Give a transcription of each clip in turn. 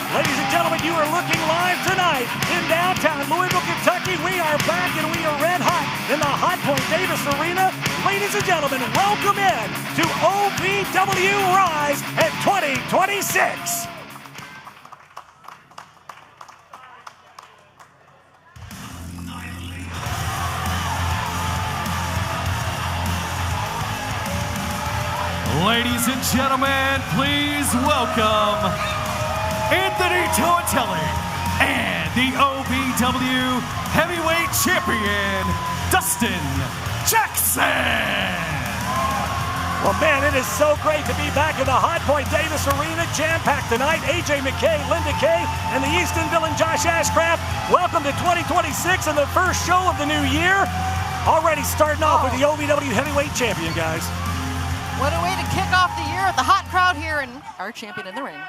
Ladies and gentlemen, you are looking live tonight in downtown Louisville, Kentucky. We are back and we are red hot in the Hotpoint Davis Arena. Ladies and gentlemen, welcome in to OVW RISE at 2026. Ladies and gentlemen, please welcome Anthony Toatele and the OVW Heavyweight Champion, Dustin Jackson. Well, man, it is so great to be back in the Hotpoint Davis Arena, jam-packed tonight. AJ McKay, Linda Kay, and the Eastonville and Josh Ashcraft. Welcome to 2026 and the first show of the new year. Already starting off with the OVW Heavyweight Champion, guys. What a way to kick off the year with the hot crowd here and our champion in the ring.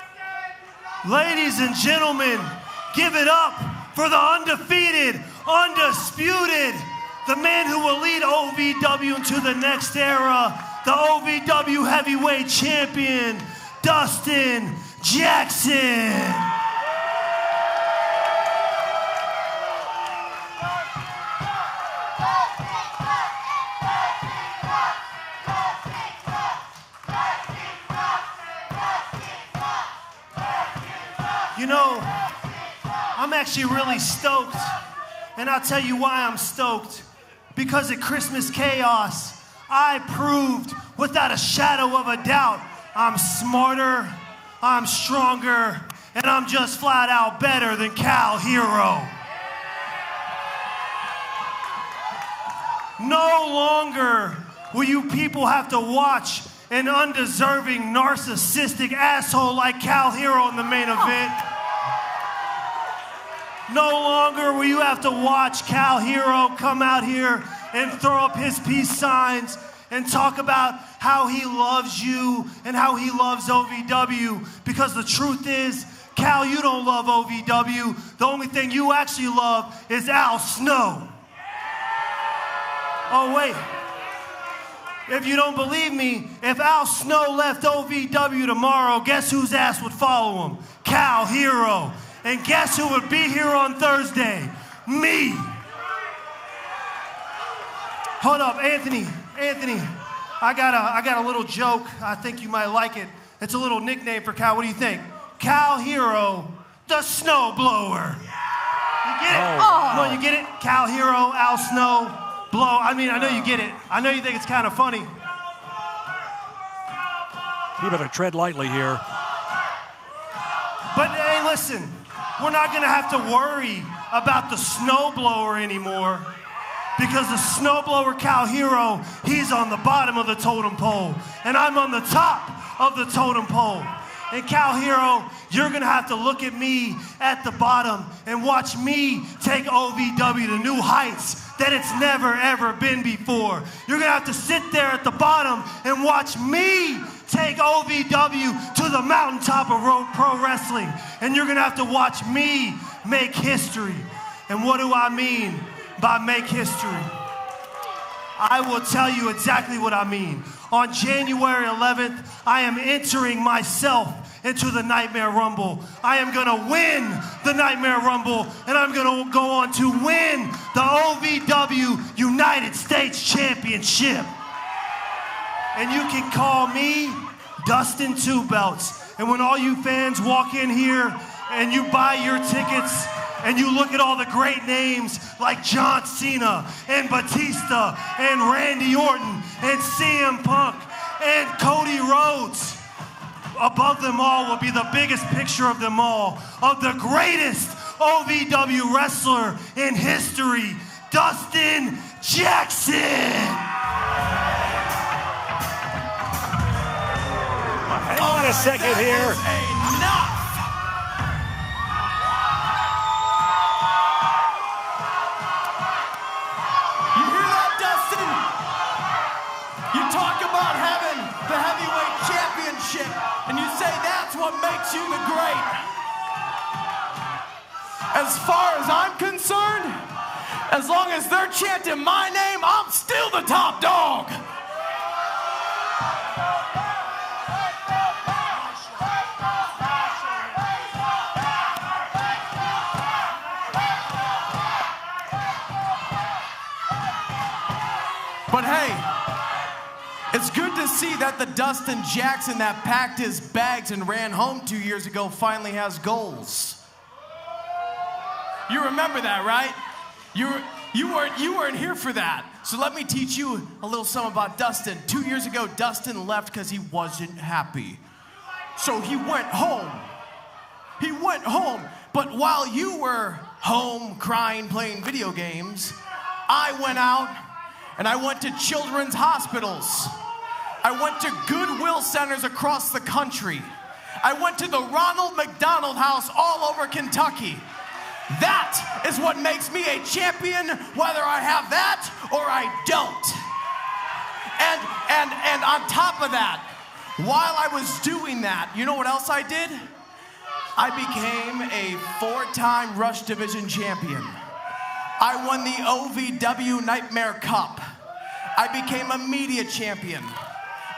Ladies and gentlemen, give it up for the undefeated, undisputed, the man who will lead OVW into the next era, the OVW Heavyweight Champion, Dustin Jackson. You know, I'm actually really stoked, and I'll tell you why I'm stoked. Because at Christmas Chaos, I proved without a shadow of a doubt I'm smarter, I'm stronger, and I'm just flat out better than Cal Herro. No longer will you people have to watch an undeserving, narcissistic asshole like Cal Herro in the main event. No longer will you have to watch Cal Herro come out here and throw up his peace signs and talk about how he loves you and how he loves OVW. Because the truth is, Cal, you don't love OVW. The only thing you actually love is Al Snow. Oh, wait. If you don't believe me, if Al Snow left OVW tomorrow, guess whose ass would follow him? Cal Herro. And guess who would be here on Thursday? Me. Hold up, Anthony, I got a little joke. I think you might like it. It's a little nickname for Cal. What do you think? Cal Herro, the snowblower. You get it? Oh. No, you get it? Cal Herro, Al Snow, blow. I mean, I know you get it. I know you think it's kind of funny. You better tread lightly here. But hey, listen, we're not gonna have to worry about the snowblower anymore, because the snowblower Cal Herro, he's on the bottom of the totem pole, and I'm on the top of the totem pole. And Cal Herro, you're gonna have to look at me at the bottom and watch me take OVW to new heights that it's never ever been before. You're gonna have to sit there at the bottom and watch me take OVW to the mountaintop of pro wrestling. And you're gonna have to watch me make history. And what do I mean by make history? I will tell you exactly what I mean. On January 11th, I am entering myself into the Nightmare Rumble. I am gonna win the Nightmare Rumble, and I'm gonna go on to win the OVW United States Championship. And you can call me Dustin Two Belts. And when all you fans walk in here and you buy your tickets and you look at all the great names like John Cena and Batista and Randy Orton and CM Punk and Cody Rhodes, above them all will be the biggest picture of them all, of the greatest OVW wrestler in history, Dustin Jackson. Hang on a second here. Enough! You hear that, Dustin? You talk about having the heavyweight championship, and you say that's what makes you the great. As far as I'm concerned, as long as they're chanting my name, I'm still the top dog. It's good to see that the Dustin Jackson that packed his bags and ran home 2 years ago finally has goals. You remember that, right? You weren't here for that. So let me teach you a little something about Dustin. 2 years ago, Dustin left because he wasn't happy. So he went home. He went home. But while you were home crying, playing video games, I went out and I went to children's hospitals. I went to Goodwill centers across the country. I went to the Ronald McDonald House all over Kentucky. That is what makes me a champion, whether I have that or I don't. And on top of that, while I was doing that, you know what else I did? I became a 4-time Rush Division champion. I won the OVW Nightmare Cup. I became a media champion,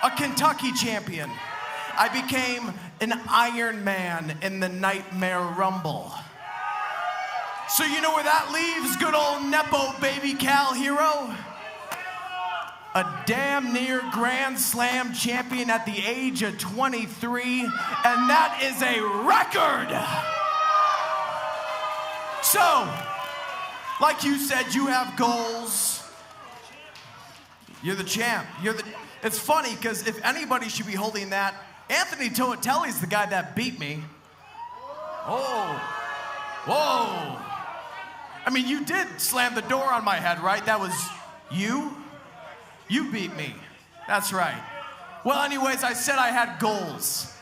a Kentucky champion. I became an Iron Man in the Nightmare Rumble. So you know where that leaves good old Nepo baby Cal Herro? A damn near Grand Slam champion at the age of 23, and that is a record. So, like you said, you have goals. You're the champ. It's funny, because if anybody should be holding that, Anthony Toatele is the guy that beat me. Oh, whoa. I mean, you did slam the door on my head, right? That was you? You beat me. That's right. Well, anyways, I said I had goals.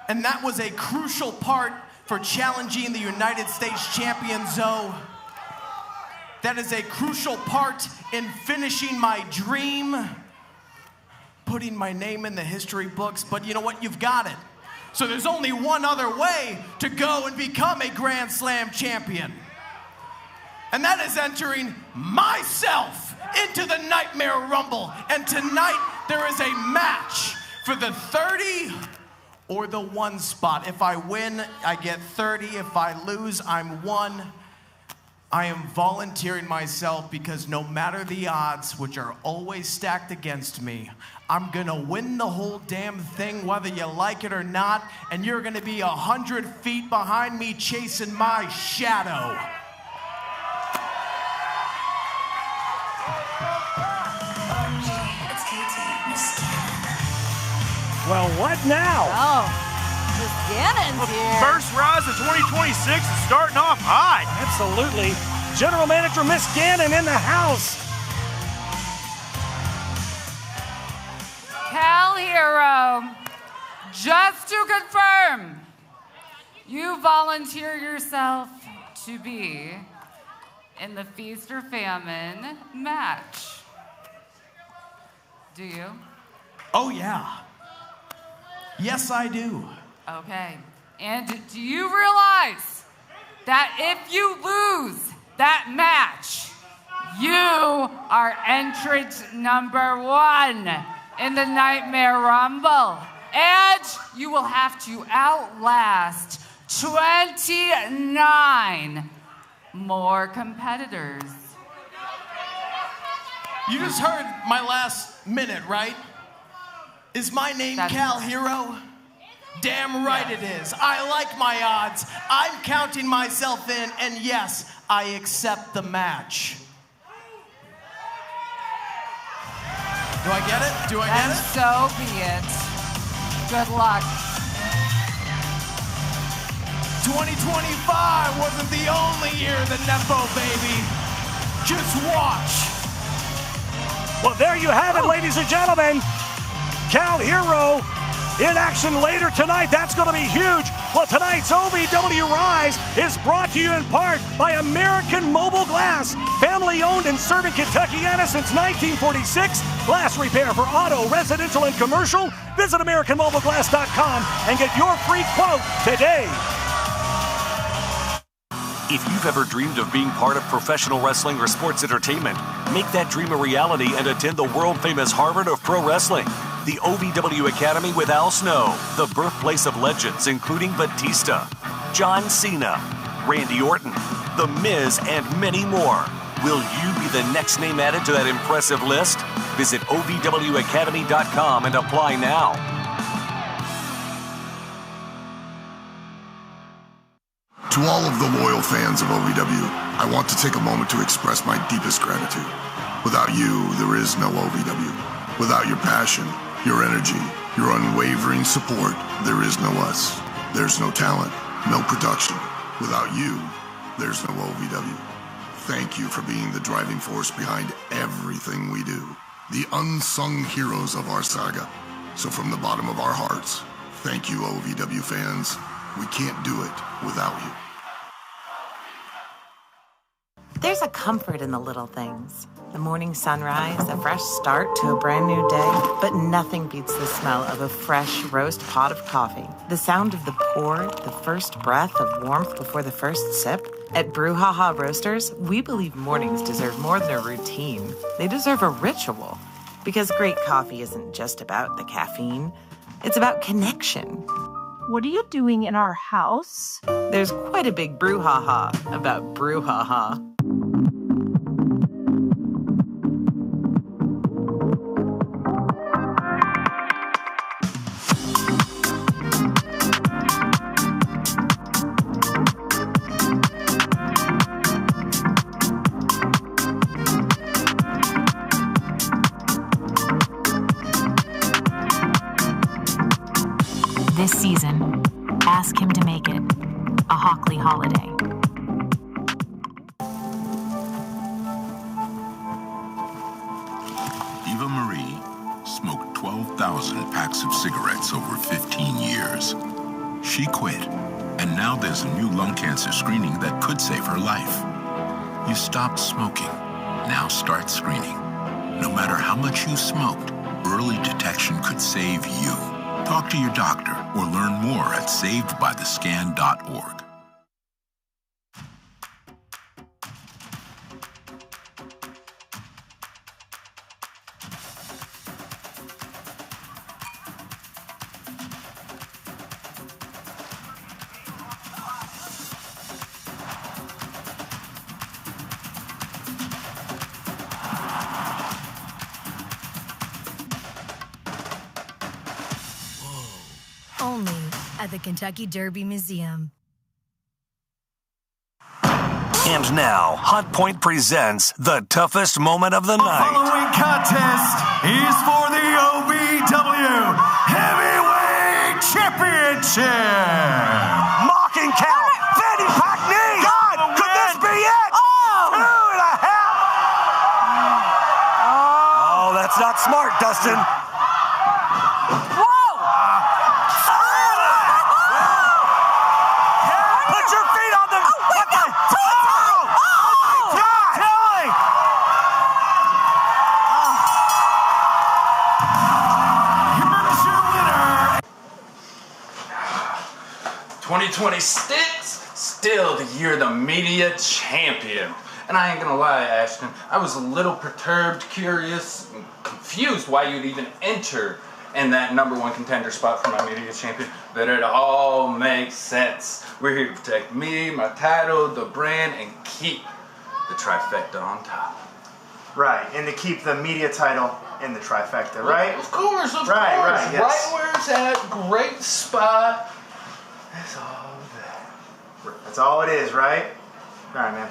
And that was a crucial part for challenging the United States champion, Zoe. That is a crucial part in finishing my dream, putting my name in the history books. But you know what? You've got it. So there's only one other way to go and become a Grand Slam champion. And that is entering myself into the Nightmare Rumble. And tonight, there is a match for the 30 or the 1 spot. If I win, I get 30. If I lose, I'm 1. I am volunteering myself because no matter the odds, which are always stacked against me, I'm gonna win the whole damn thing, whether you like it or not, and you're gonna be 100 feet behind me chasing my shadow. Well, what now? Oh, Miss Gannon's here. First Rise of 2026 is starting off hot. Absolutely. General Manager Miss Gannon in the house. Cal Herro, just to confirm, you volunteer yourself to be in the Feast or Famine match. Do you? Oh, yeah. Yes, I do. Okay. And do you realize that if you lose that match, you are entrant number 1 in the Nightmare Rumble? And you will have to outlast 29 more competitors. You just heard my last minute, right? Is my name Cal Herro? Damn right it is. I like my odds. I'm counting myself in, and yes, I accept the match. Do I get it? Do I get it? So be it. Good luck. 2025 wasn't the only year of the Nepo baby. Just watch. Well, there you have it, ladies and gentlemen. Cal Herro in action later tonight. That's going to be huge. Well, tonight's OVW RISE is brought to you in part by American Mobile Glass, family owned and serving Kentuckiana since 1946. Glass repair for auto, residential, and commercial. Visit AmericanMobileGlass.com and get your free quote today. If you've ever dreamed of being part of professional wrestling or sports entertainment, make that dream a reality and attend the world-famous Harvard of Pro Wrestling. The OVW Academy with Al Snow, the birthplace of legends including Batista, John Cena, Randy Orton, The Miz, and many more. Will you be the next name added to that impressive list? Visit OVWacademy.com and apply now. To all of the loyal fans of OVW, I want to take a moment to express my deepest gratitude. Without you, there is no OVW. Without your passion, your energy, your unwavering support, there is no us. There's no talent, no production. Without you, there's no OVW. Thank you for being the driving force behind everything we do. The unsung heroes of our saga. So from the bottom of our hearts, thank you, OVW fans. We can't do it without you. There's a comfort in the little things. The morning sunrise, a fresh start to a brand new day. But nothing beats the smell of a fresh roast pot of coffee. The sound of the pour, the first breath of warmth before the first sip. At Brouhaha Roasters, we believe mornings deserve more than a routine. They deserve a ritual. Because great coffee isn't just about the caffeine. It's about connection. What are you doing in our house? There's quite a big brouhaha about Brouhaha. This season, ask him to make it a Hockley holiday. Eva Marie smoked 12,000 packs of cigarettes over 15 years. She quit, and now there's a new lung cancer screening that could save her life. You stopped smoking, now start screening. No matter how much you smoked, early detection could save you. Talk to your doctor or learn more at savedbythescan.org. Only at the Kentucky Derby Museum. And now, Hotpoint presents the toughest moment of the The night. following contest is for the OVW Heavyweight Championship. Mocking count. Fanny pack knee. God, could this be it? Oh! 2.5. Oh, that's not smart, Dustin. Still the year of the media champion. And I ain't gonna lie, Ashton, I was a little perturbed, curious, and confused why you'd even enter in that #1 contender spot for my media champion. But it all makes sense. We're here to protect me, my title, the brand, and keep the trifecta on top. Right, and to keep the media title in the trifecta, right? Of course, of course. Right, yes. Right where it's at, great spot. That's all that. That's all it is, right? All right, man.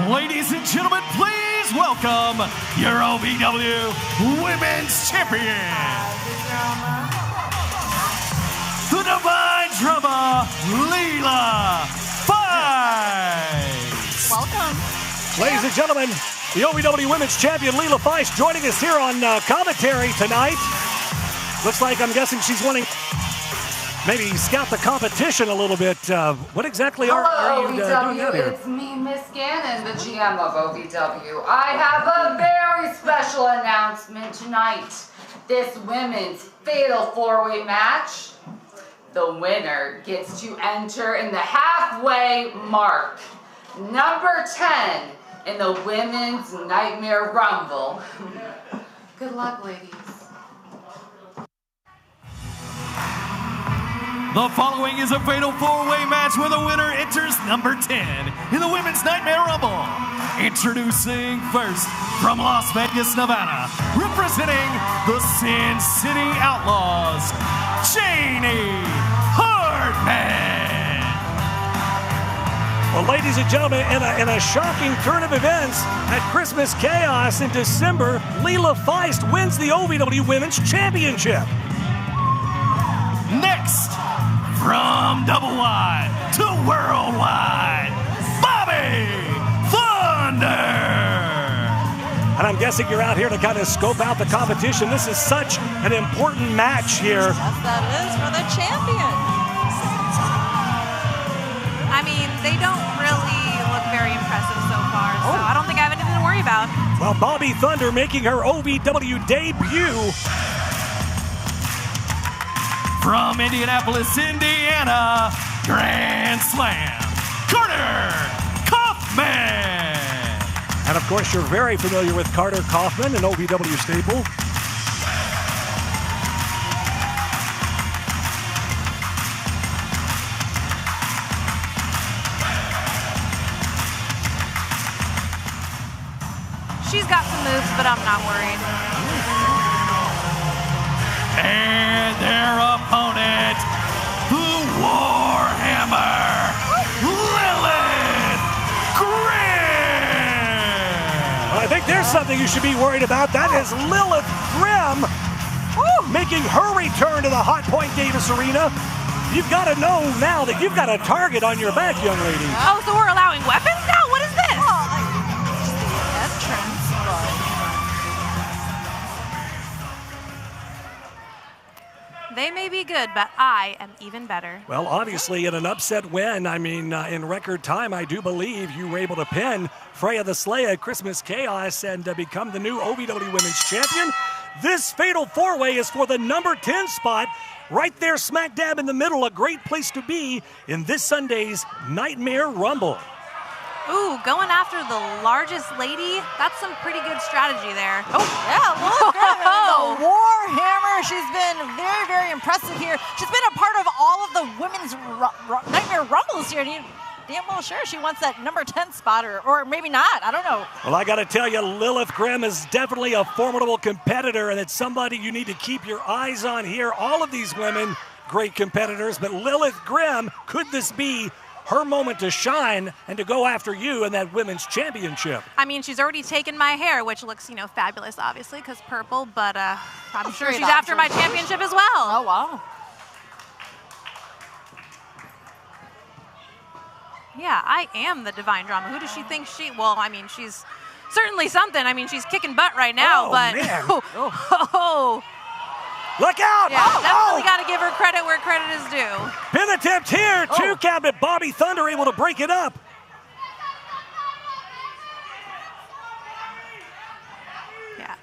Ladies and gentlemen, please welcome your OVW Women's Champion, the Divine Drama, Leela Feist. Welcome. Ladies and gentlemen, the OVW Women's Champion Leela Feist joining us here on commentary tonight. Looks like, I'm guessing she's wanting maybe scout the competition a little bit. What exactly are you doing out here? It's me, Miss Gannon, the GM of OVW. I have a very special announcement tonight. This women's fatal four-way match, the winner gets to enter in the halfway mark. Number 10 in the Women's Nightmare Rumble. Good luck, ladies. The following is a fatal four-way match where the winner enters number 10 in the Women's Nightmare Rumble. Introducing first from Las Vegas, Nevada, representing the Sin City Outlaws, Janie Hartman. Well, ladies and gentlemen, in a shocking turn of events at Christmas Chaos in December, Leela Feist wins the OVW Women's Championship. Next, from Double Wide to Worldwide, Bobby Thunder. And I'm guessing you're out here to kind of scope out the competition. This is such an important match here. Yes, that is for the champion. I mean, they don't really look very impressive so far, so I don't think I have anything to worry about. Well, Bobby Thunder making her OVW debut. From Indianapolis, Indiana, Grand Slam, Carter Kaufman. And of course, you're very familiar with Carter Kaufman, an OVW staple. She's got some moves, but I'm not worried. And their opponent, the Warhammer, Lilith Grimm. I think there's something you should be worried about. That is Lilith Grimm making her return to the Hotpoint Davis Arena. You've got to know now that you've got a target on your back, young lady. Oh, so we're allowing weapons now? What is this? They may be good, but I am even better. Well, obviously, in an upset win, I mean, in record time, I do believe you were able to pin Freya the Slaya at Christmas Chaos and become the new OVW Women's Champion. This fatal four-way is for the number 10 spot, right there smack dab in the middle, a great place to be in this Sunday's Nightmare Rumble. Ooh, going after the largest lady, that's some pretty good strategy there. Oh, yeah, look at the Warhammer. She's been very, very impressive here. She's been a part of all of the women's Nightmare Rumbles here. And you damn well sure she wants that number 10 spot, or maybe not. I don't know. Well, I got to tell you, Lilith Grimm is definitely a formidable competitor, and it's somebody you need to keep your eyes on here. All of these women, great competitors, but Lilith Grimm, could this be her moment to shine and to go after you in that women's championship? I mean, she's already taken my hair, which looks, fabulous, obviously, because purple, but I'm sure she's after my championship as well. Oh, wow. Yeah, I am the Divine Drama. Who does she think she... Well, I mean, she's certainly something. I mean, she's kicking butt right now, but... Man. Oh. Look out! Yeah, definitely got to give her credit where credit is due. Pin attempt here. Two count, but Bobby Thunder able to break it up. Yeah,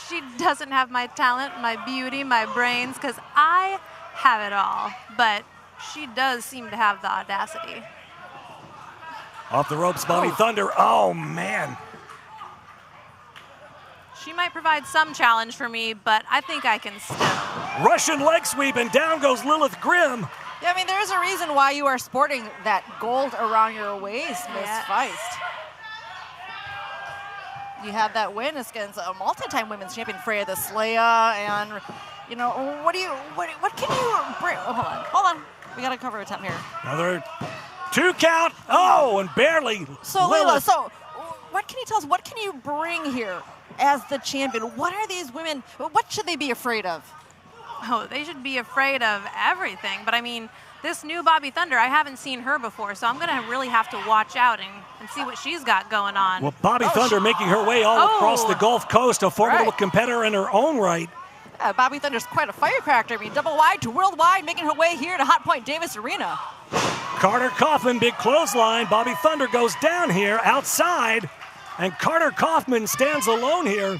she doesn't have my talent, my beauty, my brains, because I have it all. But she does seem to have the audacity. Off the ropes, Bobby Thunder. Oh, man. She might provide some challenge for me, but I think I can still. Russian leg sweep, and down goes Lilith Grimm. Yeah, I mean, there's a reason why you are sporting that gold around your waist, Miss Feist. You have that win against a multi-time women's champion, Freya the Slaya, and, what can you bring? Oh, hold on. We got to cover a time here. Another 2 count. Oh, and barely. So, Leela, what can you tell us? What can you bring here as the champion? What are these women, what should they be afraid of? Oh, they should be afraid of everything. But I mean, this new Bobby Thunder, I haven't seen her before, so I'm going to really have to watch out and see what she's got going on. Well, Bobby Thunder making her way all across the Gulf Coast, a formidable competitor in her own right. Yeah, Bobby Thunder's quite a firecracker. I mean, double wide to worldwide, making her way here to Hotpoint Davis Arena. Carter Kaufman, big clothesline. Bobby Thunder goes down here outside, and Carter Kaufman stands alone here.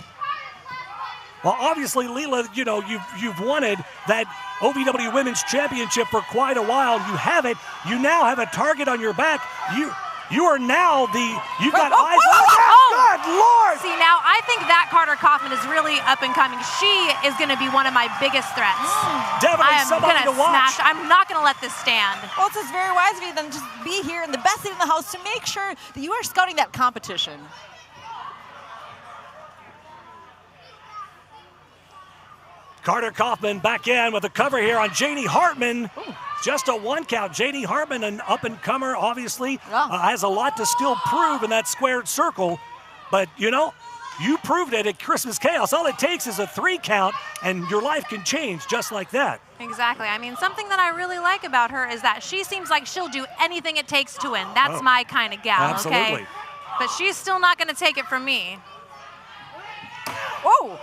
Well, obviously, Leela, you've wanted that OVW Women's Championship for quite a while. You have it. You now have a target on your back. You are now you've got eyes on that. Good Lord! See, now I think that Carter Kaufman is really up and coming. She is going to be one of my biggest threats. Definitely I am somebody to watch. I'm not going to let this stand. Well, it's just very wise of you then just be here in the best seat in the house to make sure that you are scouting that competition. Carter Kaufman back in with a cover here on Janie Hartman. Just a one count. Janie Hartman, an up-and-comer, obviously, has a lot to still prove in that squared circle. But, you know, you proved it at Christmas Chaos. All it takes is a 3 count, and your life can change just like that. Exactly. I mean, something that I really like about her is that she seems like she'll do anything it takes to win. That's my kind of gal, okay? But she's still not going to take it from me. Whoa!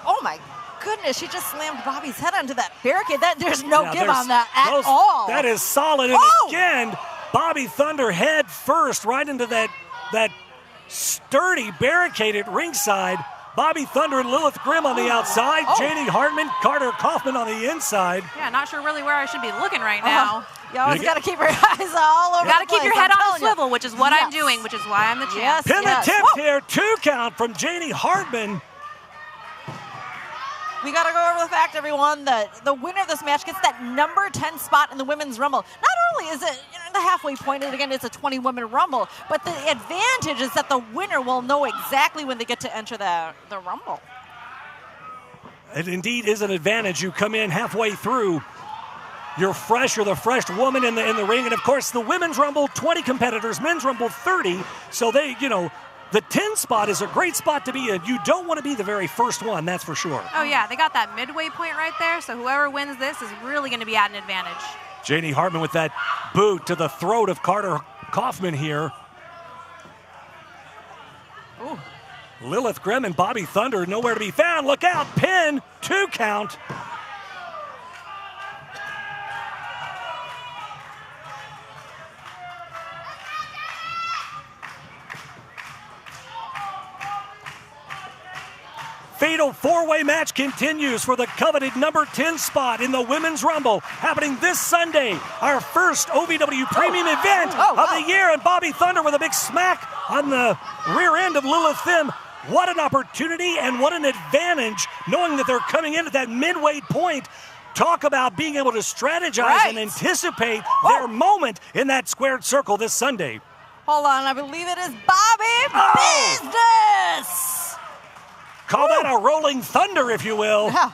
Oh my goodness, she just slammed Bobby's head onto that barricade. There's no give on that at all. That is solid. And again, Bobby Thunder head first right into that sturdy barricade at ringside. Bobby Thunder and Lilith Grimm on the outside. Janie Hartman, Carter Kaufman on the inside. Yeah, not sure really where I should be looking right now. You always got to keep your eyes all over. Got to keep your head on a swivel, which is what I'm doing, which is why I'm the champ. Pin attempt here, 2 count from Janie Hartman. We got to go over the fact, everyone, that the winner of this match gets that number 10 spot in the Women's Rumble. Not only is it the halfway point, and again, it's a 20-woman Rumble, but the advantage is that the winner will know exactly when they get to enter the Rumble. It indeed is an advantage. You come in halfway through. You're fresh. You're the fresh woman in the ring. And, of course, the Women's Rumble, 20 competitors. Men's Rumble, 30. So they, you know, the 10 spot is a great spot to be in. You don't want to be the very first one, that's for sure. Oh, yeah, they got that midway point right there, so whoever wins this is really going to be at an advantage. Janie Hartman with that boot to the throat of Carter Kaufman here. Ooh. Lilith Grimm and Bobby Thunder nowhere to be found. Look out, pin, 2 count. Fatal 4-way match continues for the coveted number 10 spot in the Women's Rumble, happening this Sunday, our first OVW premium event of the year, and Bobby Thunder with a big smack on the rear end of Lilith Grimm. What an opportunity and what an advantage, knowing that they're coming in at that midway point. Talk about being able to strategize and anticipate their moment in that squared circle this Sunday. Hold on, I believe it is Bobby Business! Call that a rolling thunder, if you will. Yeah.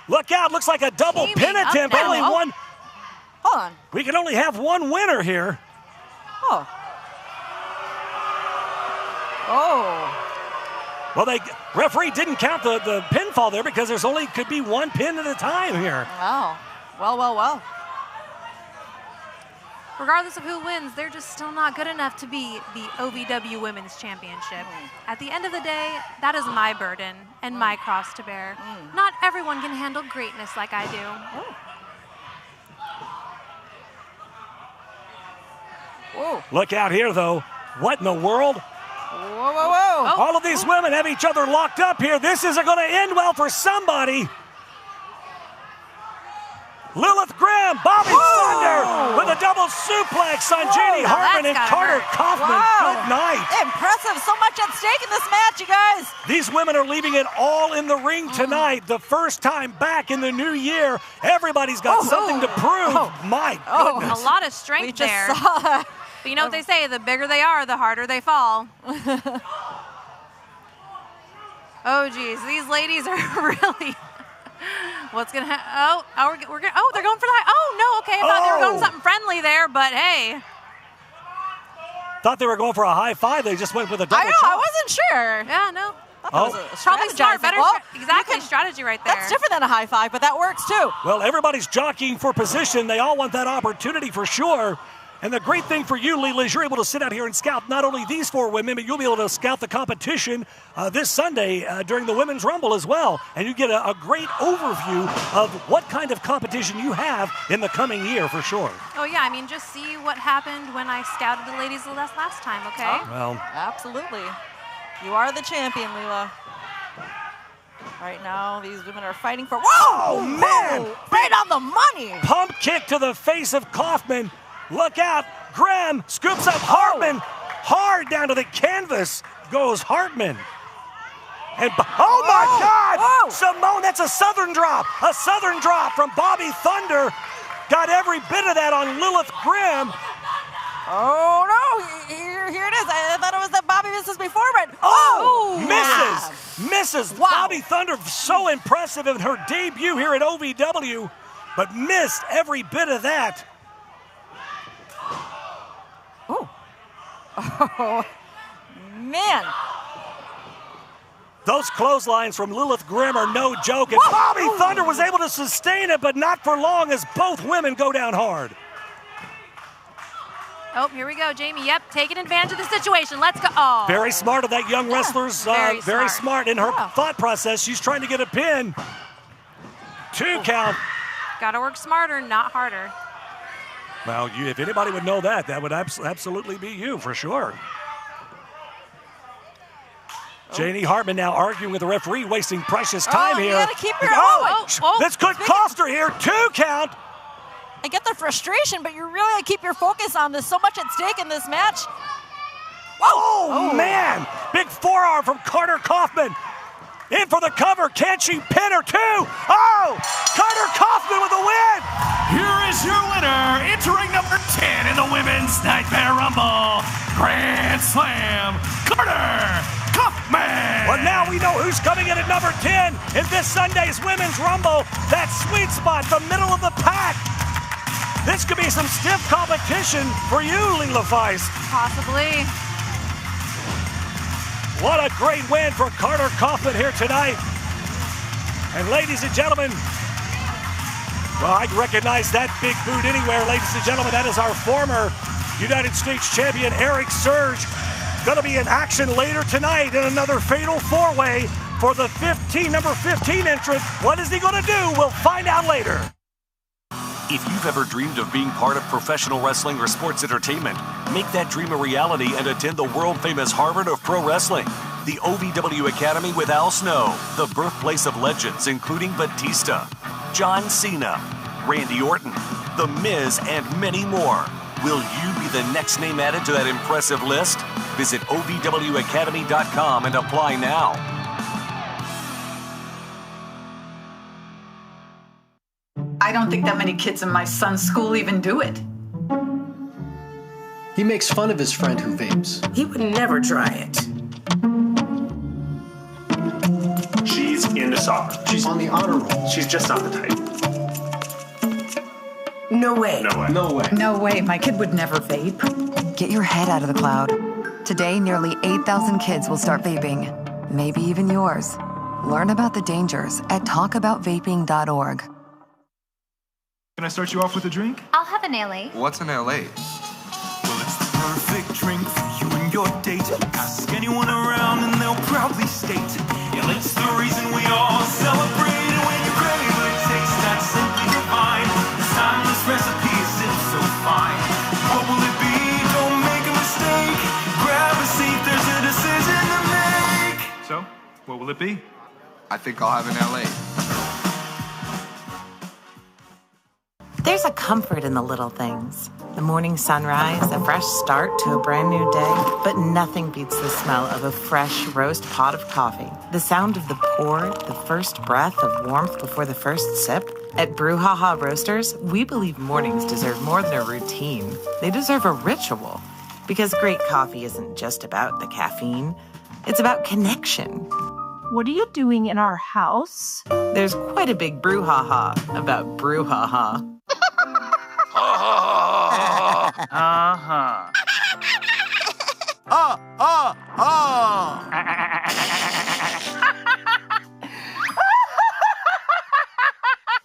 Look out, looks like a double pin attempt. Only one. Hold on. We can only have one winner here. Oh. Well, referee didn't count the pinfall there because there's only could be one pin at a time here. Wow. Well. Regardless of who wins, they're just still not good enough to be the OVW Women's Championship. At the end of the day, that is my burden and my cross to bear. Not everyone can handle greatness like I do. Whoa. Look out here, though. What in the world? Whoa. All of these women have each other locked up here. This isn't going to end well for somebody. Lilith Grimm, Bobby Thunder with a double suplex on Janie Hartman and Carter Kaufman. Good night. Impressive. So much at stake in this match, you guys. These women are leaving it all in the ring tonight. The first time back in the new year. Everybody's got something to prove. My goodness. A lot of strength there. Saw that. But you know what they say, the bigger they are, the harder they fall. Oh, geez. These ladies are really... What's gonna happen? They're going for the high. Oh no, okay. I thought they were going something friendly there, but hey. Thought they were going for a high five. They just went with a double chop. I wasn't sure. Yeah, no. Probably smart, better strategy right there. That's different than a high five, but that works too. Well, everybody's jockeying for position. They all want that opportunity for sure. And the great thing for you, Leela, is you're able to sit out here and scout not only these 4 women, but you'll be able to scout the competition this Sunday during the Women's Rumble as well. And you get a great overview of what kind of competition you have in the coming year for sure. Oh, yeah. I mean, just see what happened when I scouted the ladies the last time, okay? Well, absolutely. You are the champion, Leela. Right now, these women are fighting for... Whoa! Man! Right on the money! Pump kick to the face of Kaufman. Look out. Grimm scoops up Hartman. hard down to the canvas goes Hartman. And oh my God! Simone, that's a Southern drop. A Southern drop from Bobby Thunder. Got every bit of that on Lilith Grimm. Oh no, here it is. I thought it was that Bobby misses before, but misses. Wow. Bobby Thunder, so impressive in her debut here at OVW, but missed every bit of that. Oh, man. Those clotheslines from Lilith Grimm are no joke, and Bobby Thunder was able to sustain it, but not for long as both women go down hard. Oh, here we go, Jamie. Yep, taking advantage of the situation. Let's go. Oh. Very smart of that young wrestler's. Very smart in her thought process. She's trying to get a pin. 2 count. Got to work smarter, not harder. Well, if anybody would know that, that would absolutely be you for sure. Janie Hartman now arguing with the referee, wasting precious time here. You gotta keep your This could cost her here. 2 count. I get the frustration, but you really gotta keep your focus on this. So much at stake in this match. Oh, man. Big forearm from Carter Kaufman. In for the cover. Can she pin her too? Oh, Carter Kaufman with the win. Here is your winner, entering number 10 in the Women's Nightmare Rumble. Grand Slam, Carter Kaufman. Well, now we know who's coming in at number 10 in this Sunday's Women's Rumble. That sweet spot, the middle of the pack. This could be some stiff competition for you, Leela Feist. Possibly. What a great win for Carter Kaufman here tonight. And ladies and gentlemen, well, I'd recognize that big boot anywhere, ladies and gentlemen. That is our former United States champion, Erik Surge. Gonna be in action later tonight in another fatal 4-way for the number 15 entrant. What is he gonna do? We'll find out later. If you've ever dreamed of being part of professional wrestling or sports entertainment, make that dream a reality and attend the world-famous Harvard of Pro Wrestling, the OVW Academy with Al Snow, the birthplace of legends including Batista, John Cena, Randy Orton, The Miz, and many more. Will you be the next name added to that impressive list? Visit OVWacademy.com and apply now. I don't think that many kids in my son's school even do it. He makes fun of his friend who vapes. He would never try it. She's into soccer. She's on the honor roll. She's just not the type. No way. No way. No way. No way. My kid would never vape. Get your head out of the cloud. Today, nearly 8,000 kids will start vaping. Maybe even yours. Learn about the dangers at talkaboutvaping.org. Can I start you off with a drink? I'll have an LA. What's an LA? Well, it's the perfect drink for you and your date. Ask anyone around and they'll proudly state, yeah, it's the reason we all celebrate. And when you crave a taste that's simply divine, this timeless recipe is so fine. What will it be? Don't make a mistake. Grab a seat, there's a decision to make. So, what will it be? I think I'll have an LA. There's a comfort in the little things. The morning sunrise, a fresh start to a brand new day. But nothing beats the smell of a fresh roast pot of coffee. The sound of the pour, the first breath of warmth before the first sip. At Brouhaha Roasters, we believe mornings deserve more than a routine. They deserve a ritual. Because great coffee isn't just about the caffeine. It's about connection. What are you doing in our house? There's quite a big brouhaha about Brouhaha.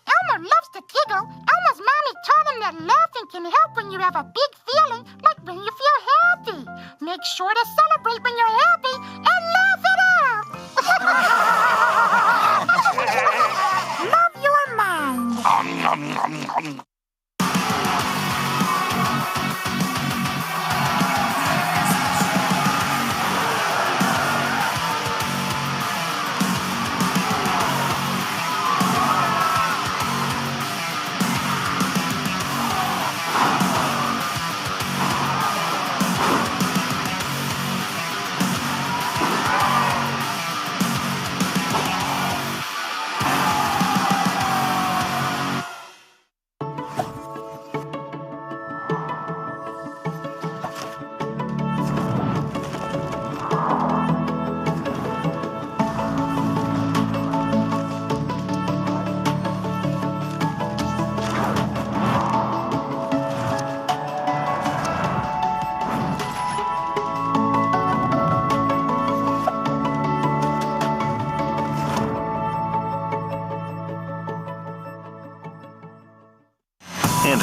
Elmer loves to giggle. Elmer's mommy taught him that laughing can help when you have a big feeling, like when you feel happy. Make sure to celebrate when you're happy and laugh it out. Love your mind.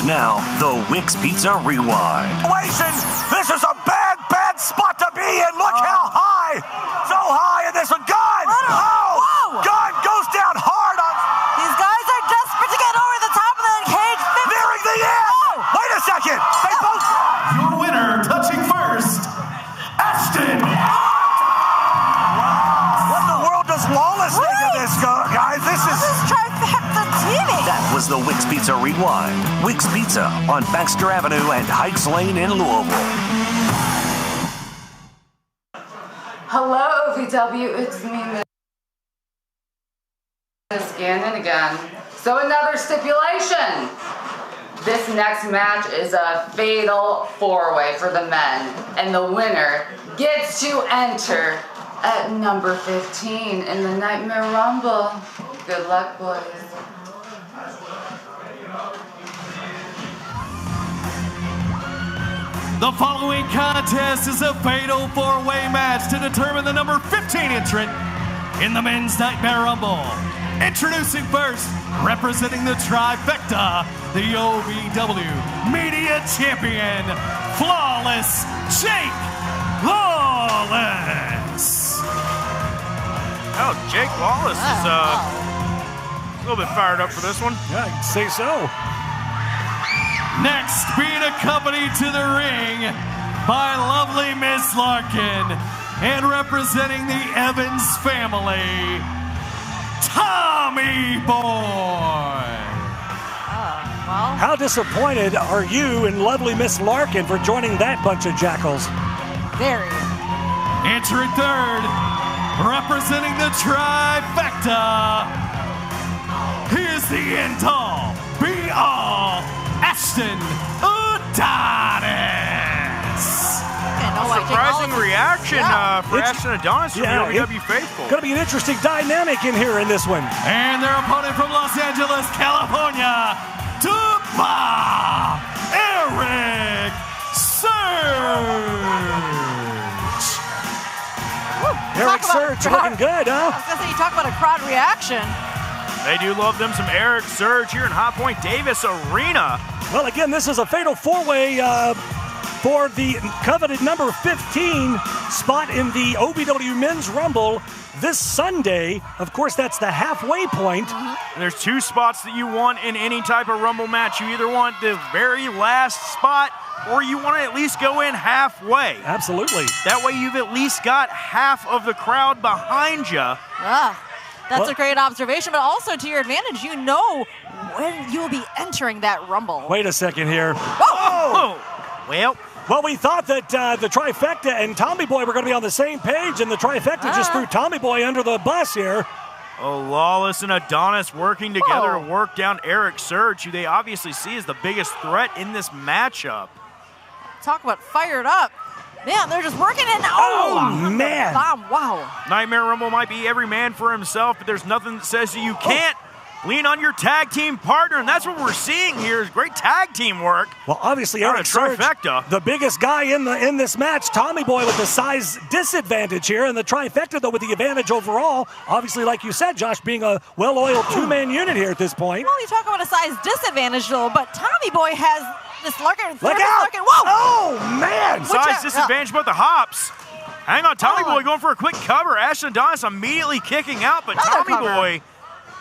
now, the Wix Pizza Rewind. This is a bad spot to be in. Look how high. So high in this one. Gunn! Gunn goes down hard on... These guys are desperate to get over the top of the cage. Nearing the end! Wait a second! They both... Your winner, touching first, Ashton! What in the world does Lawless think of this, guys? This is trifecta TV. That was the Wix Pizza Rewind. Wix Pizza on Baxter Avenue and Heights Lane in Louisville. Hello, OVW. It's me, Miss Gannon again. So another stipulation. This next match is a fatal four-way for the men, and the winner gets to enter at number 15 in the Nightmare Rumble. Good luck, boys. The following contest is a fatal four-way match to determine the number 15 entrant in the Men's Nightmare Rumble. Introducing first, representing the trifecta, the OVW Media Champion, Flawless Jake Lawless. Oh, Jake Lawless is a little bit fired up for this one. Yeah, I'd say so. Next, being accompanied to the ring by lovely Miss Larkin, and representing the Evans family, Tommy Boy. How disappointed are you and lovely Miss Larkin for joining that bunch of jackals? Very. Entering third, representing the trifecta, he is the end-all, be-all, Ashton Adonis. Surprising reaction for Ashton Adonis from the OVW faithful. Going to be an interesting dynamic in here in this one. And their opponent from Los Angeles, California, Erik Surge. Erik Surge looking good, huh? I was going to say, you talk about a crowd reaction. They do love them some Erik Surge here in Hotpoint Davis Arena. Well, again, this is a fatal four-way for the coveted number 15 spot in the OVW Men's Rumble this Sunday. Of course, that's the halfway point. There's two spots that you want in any type of Rumble match. You either want the very last spot or you want to at least go in halfway. Absolutely. That way you've at least got half of the crowd behind you. That's a great observation, but also to your advantage, you know when you'll be entering that Rumble. Wait a second here. Oh! Well, we thought that the trifecta and Tommy Boy were going to be on the same page, and the trifecta just threw Tommy Boy under the bus here. Oh, Lawless and Adonis working together to work down Erik Surge, who they obviously see as the biggest threat in this matchup. Talk about fired up. Man, they're just working in. Man. Wow. Nightmare Rumble might be every man for himself, but there's nothing that says you can't lean on your tag team partner, and that's what we're seeing here is great tag team work. Well, obviously, Erik Surge, the biggest guy in this match. Tommy Boy with the size disadvantage here, and the trifecta, though, with the advantage overall. Obviously, like you said, Josh, being a well-oiled two-man unit here at this point. Well, you talk about a size disadvantage, though, but Tommy Boy has this Larkin. Look out! Whoa! Oh, man! Size disadvantage, but the hops. Hang on, Tommy Boy going for a quick cover. Ashton Adonis immediately kicking out, but Tommy Boy.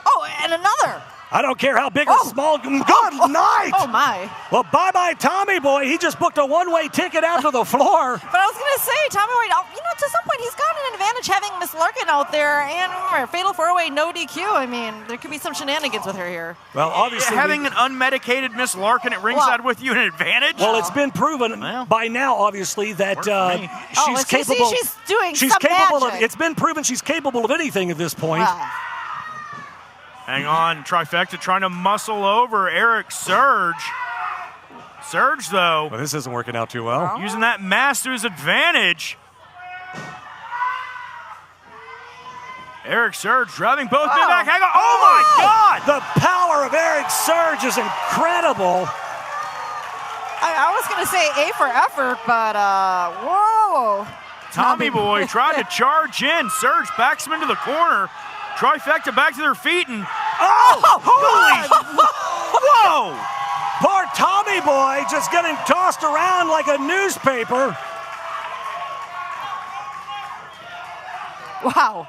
Oh, and another. I don't care how big or small. Good night. Oh, my. Well, bye-bye, Tommy Boy. He just booked a one-way ticket out to the floor. But I was going to say, Tommy Boy, to some point, he's got an advantage having Miss Larkin out there. And remember, fatal four-way, no DQ. I mean, there could be some shenanigans with her here. Well, obviously. Having an unmedicated Miss Larkin at ringside with you an advantage? Well, it's been proven by now, obviously, that she's capable. She's doing she's some capable magic. of. It's been proven she's capable of anything at this point. Hang on, trifecta trying to muscle over Erik Surge. Surge, though. Well, this isn't working out too well. Using that mass to his advantage. Erik Surge driving both men back. Hang on. Oh, my God! The power of Erik Surge is incredible. I was going to say A for effort, but whoa. Tommy Boy tried to charge in. Surge backs him into the corner. Trifecta back to their feet and... Whoa! Poor Tommy Boy just getting tossed around like a newspaper. Wow.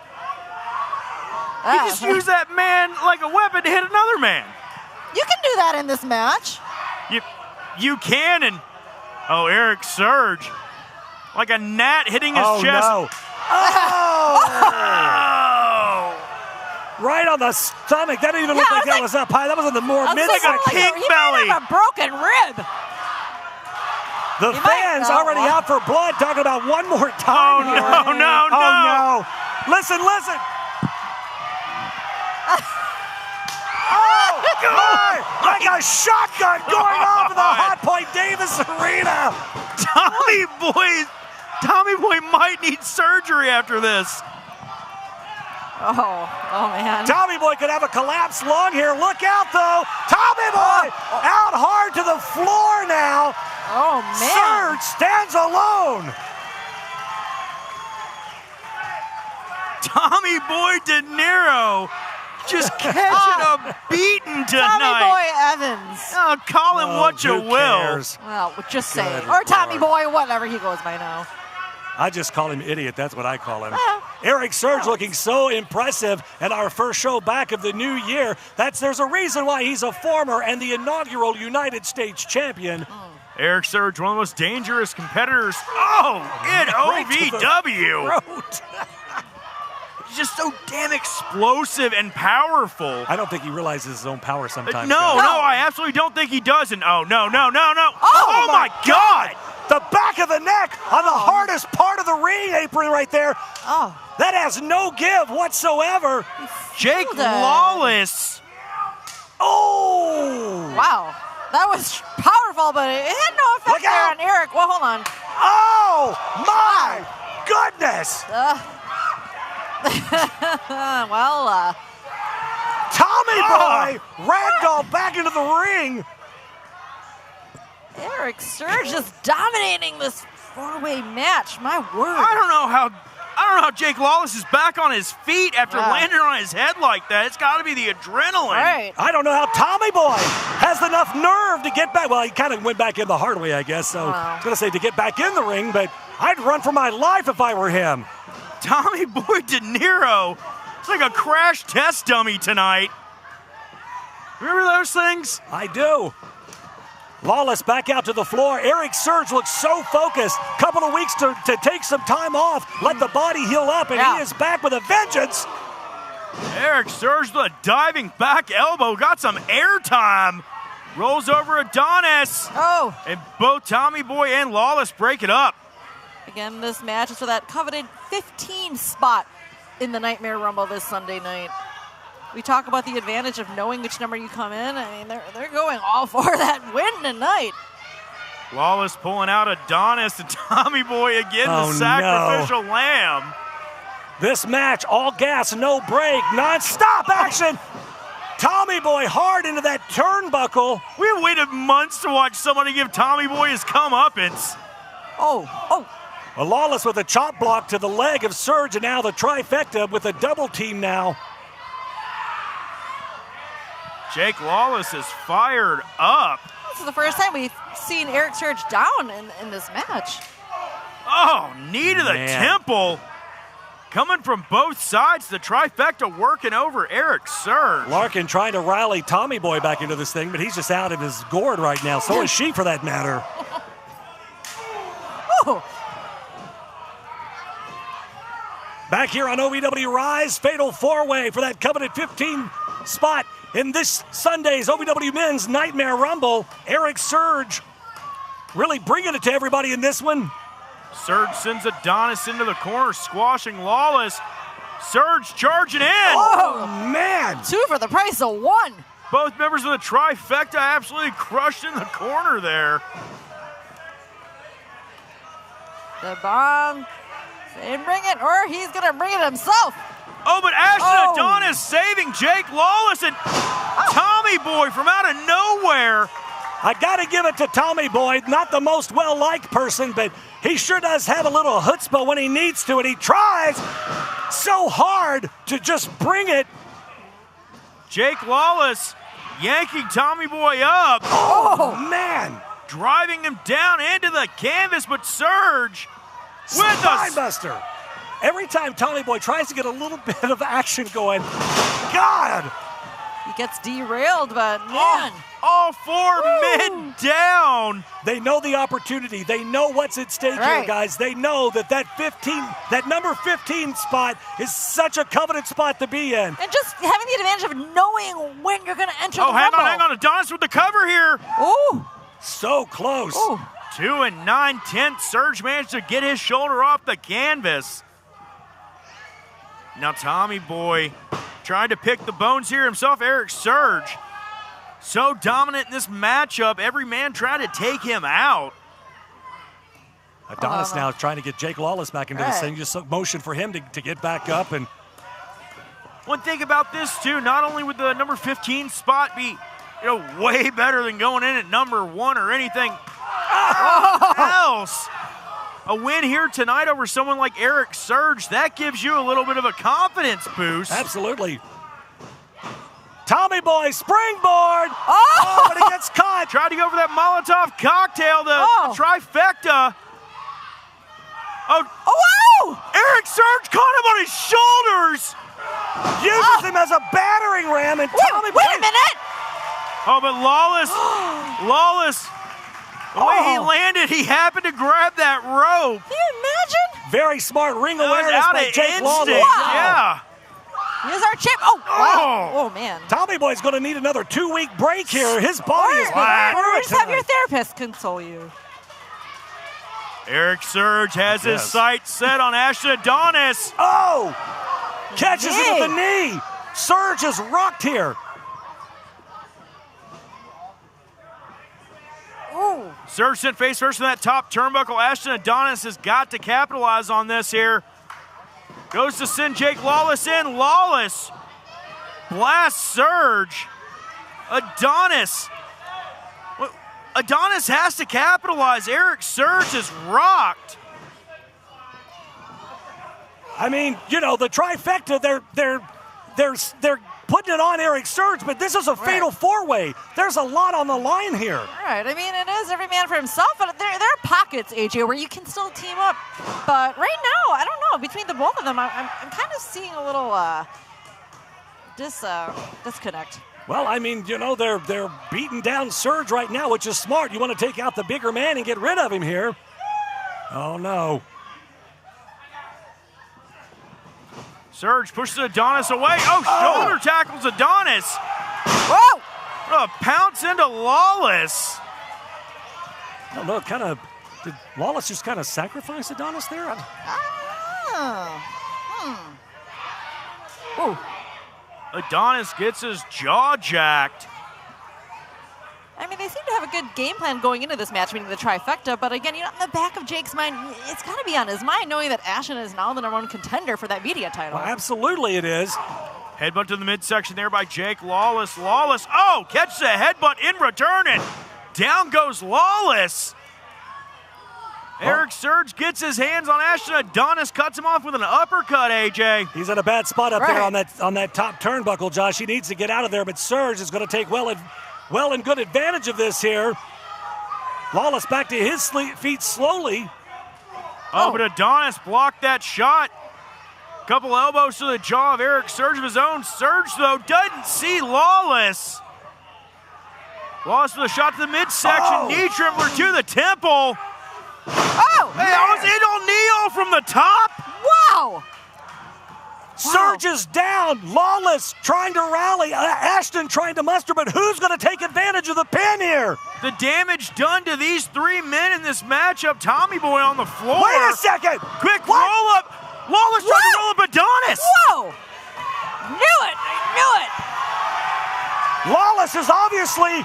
He just used that man like a weapon to hit another man. You can do that in this match. You can, and Erik Surge, like a gnat hitting his chest. No. Oh! Right on the stomach. That didn't even look like that was up high. That was in the more midsection. Like a pink belly. He might have a broken rib. The fans already out for blood, talking about one more time. Oh, no. Listen. Oh, God! Like a shotgun going off in the Hotpoint Davis Arena. Tommy Boy might need surgery after this. Oh, man. Tommy Boy could have a collapsed lung here. Look out, though. Tommy Boy out hard to the floor now. Oh, man. Surge stands alone. Tommy Boy De Niro just catching a beating tonight. Tommy Boy Evans. Oh, call him what you will. Well, just say it. Or Tommy Boy, whatever he goes by now. I just call him idiot. That's what I call him. Erik Surge looking so impressive at our first show back of the new year. There's a reason why he's a former and the inaugural United States champion. Erik Surge, one of the most dangerous competitors. In OVW. He's just so damn explosive and powerful. I don't think he realizes his own power sometimes. No, I absolutely don't think he does. And no. Oh my God! The back of the neck on the hardest part of the ring apron right there. Oh. That has no give whatsoever. Jake Lawless. Oh! Wow. That was powerful, but it had no effect there on Erik. Well, hold on. Oh, my goodness. Tommy Boy ragdoll back into the ring. Erik Surge is dominating this four-way match. My word. I don't know how Jake Lawless is back on his feet after landing on his head like that. It's got to be the adrenaline. Right. I don't know how Tommy Boy has enough nerve to get back. Well, he kind of went back in the hard way, I guess. So I was going to say to get back in the ring, but I'd run for my life if I were him. Tommy Boy De Niro. It's like a crash test dummy tonight. Remember those things? I do. Lawless back out to the floor. Erik Surge looks so focused. Couple of weeks to take some time off. Let the body heal up, and he is back with a vengeance. Erik Surge with a diving back elbow. Got some airtime. Rolls over Adonis. Oh. And both Tommy Boy and Lawless break it up. Again, this match is for that coveted 15 spot in the Nightmare Rumble this Sunday night. We talk about the advantage of knowing which number you come in. I mean, they're going all for that win tonight. Lawless pulling out Adonis and Tommy Boy again, the sacrificial lamb. This match, all gas, no break, non-stop action. Tommy Boy hard into that turnbuckle. We have waited months to watch somebody give Tommy Boy his comeuppance. Oh. A Lawless with a chop block to the leg of Surge, and now the trifecta with a double team now. Jake Lawless is fired up. This is the first time we've seen Erik Surge down in this match. Oh, knee to the temple. Coming from both sides, the trifecta working over Erik Surge. Larkin trying to rally Tommy Boy back into this thing, but he's just out of his gourd right now. So is she, for that matter. Back here on OVW Rise, fatal four-way for that coveted 15 spot in this Sunday's OVW Men's Nightmare Rumble. Erik Surge really bringing it to everybody in this one. Surge sends Adonis into the corner, squashing Lawless. Surge charging in. Oh, man. 2 for the price of 1. Both members of the trifecta absolutely crushed in the corner there. The bomb. Say bring it, or he's going to bring it himself. Oh, but Ashton Adonis saving Jake Lawless and Tommy Boy from out of nowhere. I got to give it to Tommy Boy. Not the most well-liked person, but he sure does have a little chutzpah when he needs to, and he tries so hard to just bring it. Jake Lawless yanking Tommy Boy up. Oh, man. Driving him down into the canvas, but Surge with a Spinebuster. Every time Tommy Boy tries to get a little bit of action going, God! He gets derailed, but man. All four men down. They know the opportunity. They know what's at stake here, guys. They know that number 15 spot is such a coveted spot to be in. And just having the advantage of knowing when you're going to enter the hang Rumble. on. Adonis with the cover here. Ooh. So close. Ooh. 2 9/10. Surge managed to get his shoulder off the canvas. Now Tommy Boy trying to pick the bones here himself. Erik Surge, so dominant in this matchup. Every man trying to take him out. Adonis now trying to get Jake Lawless back into this thing. Just a motion for him to get back up. And one thing about this too, not only would the number 15 spot be way better than going in at number 1 or anything else. A win here tonight over someone like Erik Surge, that gives you a little bit of a confidence boost. Absolutely. Tommy Boy, springboard! Oh, but he gets caught. Tried to go for that Molotov cocktail, the trifecta. Oh, wow! Erik Surge caught him on his shoulders. Uses him as a battering ram, and Tommy Boy... Wait a minute! Oh, but Lawless, the way he landed, he happened to grab that rope. Can you imagine? Very smart ring awareness by Jake Lawless. Yeah. Here's our chip. Oh, wow. Oh, man. Tommy Boy's going to need another 2-week break here. His body is black. Or just have your therapist console you. Erik Surge has his sights set on Ashton Adonis. Oh! Catches it with the knee. Surge is rocked here. Ooh. Surge sent face first in that top turnbuckle. Ashton Adonis has got to capitalize on this here. Goes to send Jake Lawless in. Lawless blasts Surge. Adonis has to capitalize. Erik Surge is rocked. I mean, the trifecta, they're putting it on Erik Surge, but this is a fatal four-way. There's a lot on the line here. All right. I mean, it is every man for himself, but there are pockets, AJ, where you can still team up. But right now, I don't know. Between the both of them, I'm kind of seeing a little disconnect. Well, I mean, they're beating down Surge right now, which is smart. You want to take out the bigger man and get rid of him here. Oh, no. Surge pushes Adonis away. Shoulder tackles Adonis. Whoa! Pounce into Lawless. I don't know, did Lawless just kind of sacrifice Adonis there? Ooh. Adonis gets his jaw jacked. I mean, they seem to have a good game plan going into this match, meaning the trifecta, but again, in the back of Jake's mind, it's got to be on his mind knowing that Ashton is now the #1 contender for that media title. Well, absolutely it is. Headbutt to the midsection there by Jake. Lawless, catches a headbutt in return, and down goes Lawless. Erik Surge gets his hands on Ashton. Adonis cuts him off with an uppercut, AJ. He's in a bad spot up there on that top turnbuckle, Josh. He needs to get out of there, but Surge is going to take well and good advantage of this here. Lawless back to his feet slowly. But Adonis blocked that shot. Couple elbows to the jaw of Erik Surge of his own. Surge, though, doesn't see Lawless. Lawless with a shot to the midsection. Knee tripler to the temple. That was it on Neil from the top. Wow. Surge is down. Lawless trying to rally. Ashton trying to muster, but who's going to take advantage of the pin here? The damage done to these three men in this matchup. Tommy Boy on the floor. Wait a second. Quick roll up. Lawless trying to roll up Adonis. Whoa. Knew it. Lawless is obviously,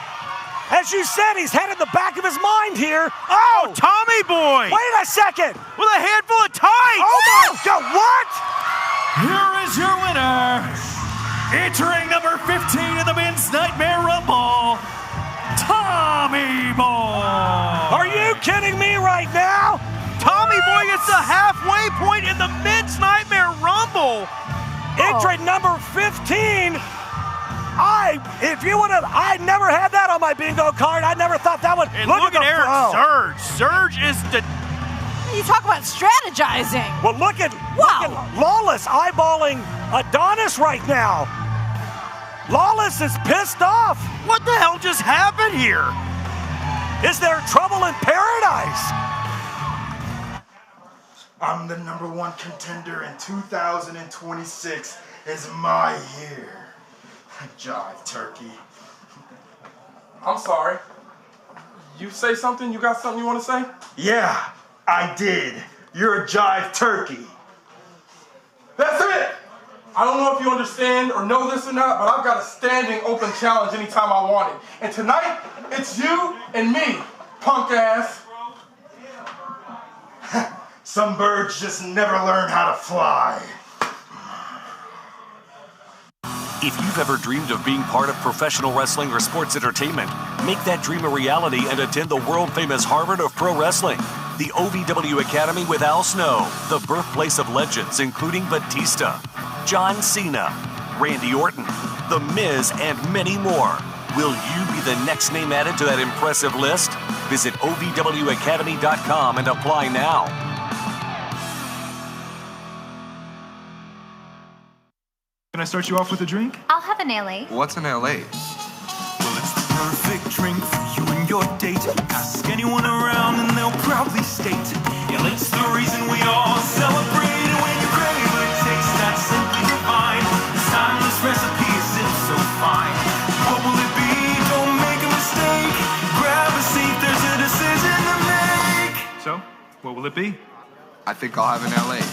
as you said, he's had in the back of his mind here. Tommy Boy. Wait a second. With a handful of tights. Oh, my God. What? Here is your winner, entering number 15 in the Men's Nightmare Rumble, Tommy Boy. Are you kidding me right now? Tommy Boy gets the halfway point in the Men's Nightmare Rumble. Entering number 15. If you would have, I never had that on my bingo card. I never thought that would. And look at Eric Surge. Surge is the. You talk about strategizing. Well, look at Lawless eyeballing Adonis right now. Lawless is pissed off. What the hell just happened here? Is there trouble in paradise? I'm the #1 contender in 2026 is my year. Jive turkey. I'm sorry. You say something? You got something you want to say? Yeah, I did. You're a jive turkey. That's it! I don't know if you understand or know this or not, but I've got a standing open challenge anytime I want it. And tonight, it's you and me, punk ass. Some birds just never learn how to fly. If you've ever dreamed of being part of professional wrestling or sports entertainment, make that dream a reality and attend the world-famous Harvard of Pro Wrestling, the OVW Academy with Al Snow, the birthplace of legends including Batista, John Cena, Randy Orton, The Miz, and many more. Will you be the next name added to that impressive list? Visit OVWacademy.com and apply now. Can I start you off with a drink? I'll have an LA. What's an LA? Well, it's the perfect drink for you and your date. Ask anyone around and they'll proudly state, yeah, it's the reason we all celebrate. And when you crave a taste that's simply divine, this timeless recipe is so fine. What will it be? Don't make a mistake. Grab a seat, there's a decision to make. So, what will it be? I think I'll have an LA.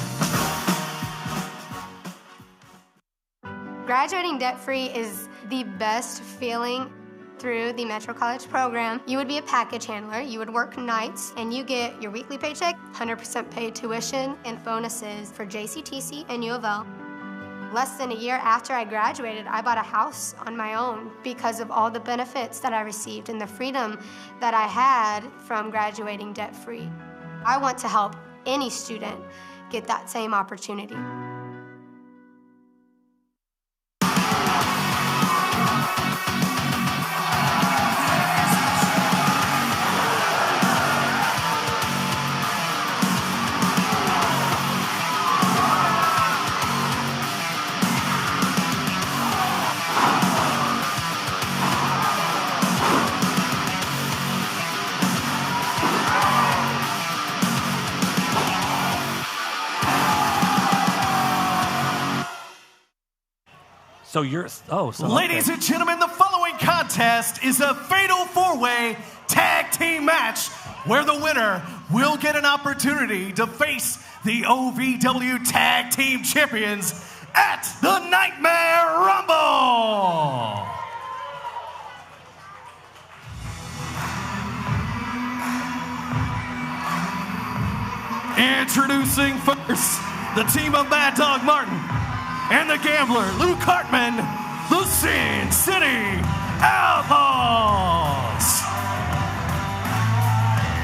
Graduating debt-free is the best feeling through the Metro College program. You would be a package handler, you would work nights, and you get your weekly paycheck, 100% paid tuition, and bonuses for JCTC and U of L. Less than a year after I graduated, I bought a house on my own because of all the benefits that I received and the freedom that I had from graduating debt-free. I want to help any student get that same opportunity. So you're, Ladies and gentlemen, the following contest is a fatal four-way tag team match where the winner will get an opportunity to face the OVW Tag Team Champions at the Nightmare Rumble. Introducing first, the team of Mad Dog Martin and the gambler, Luke Hartman, the Sin City Outlaws.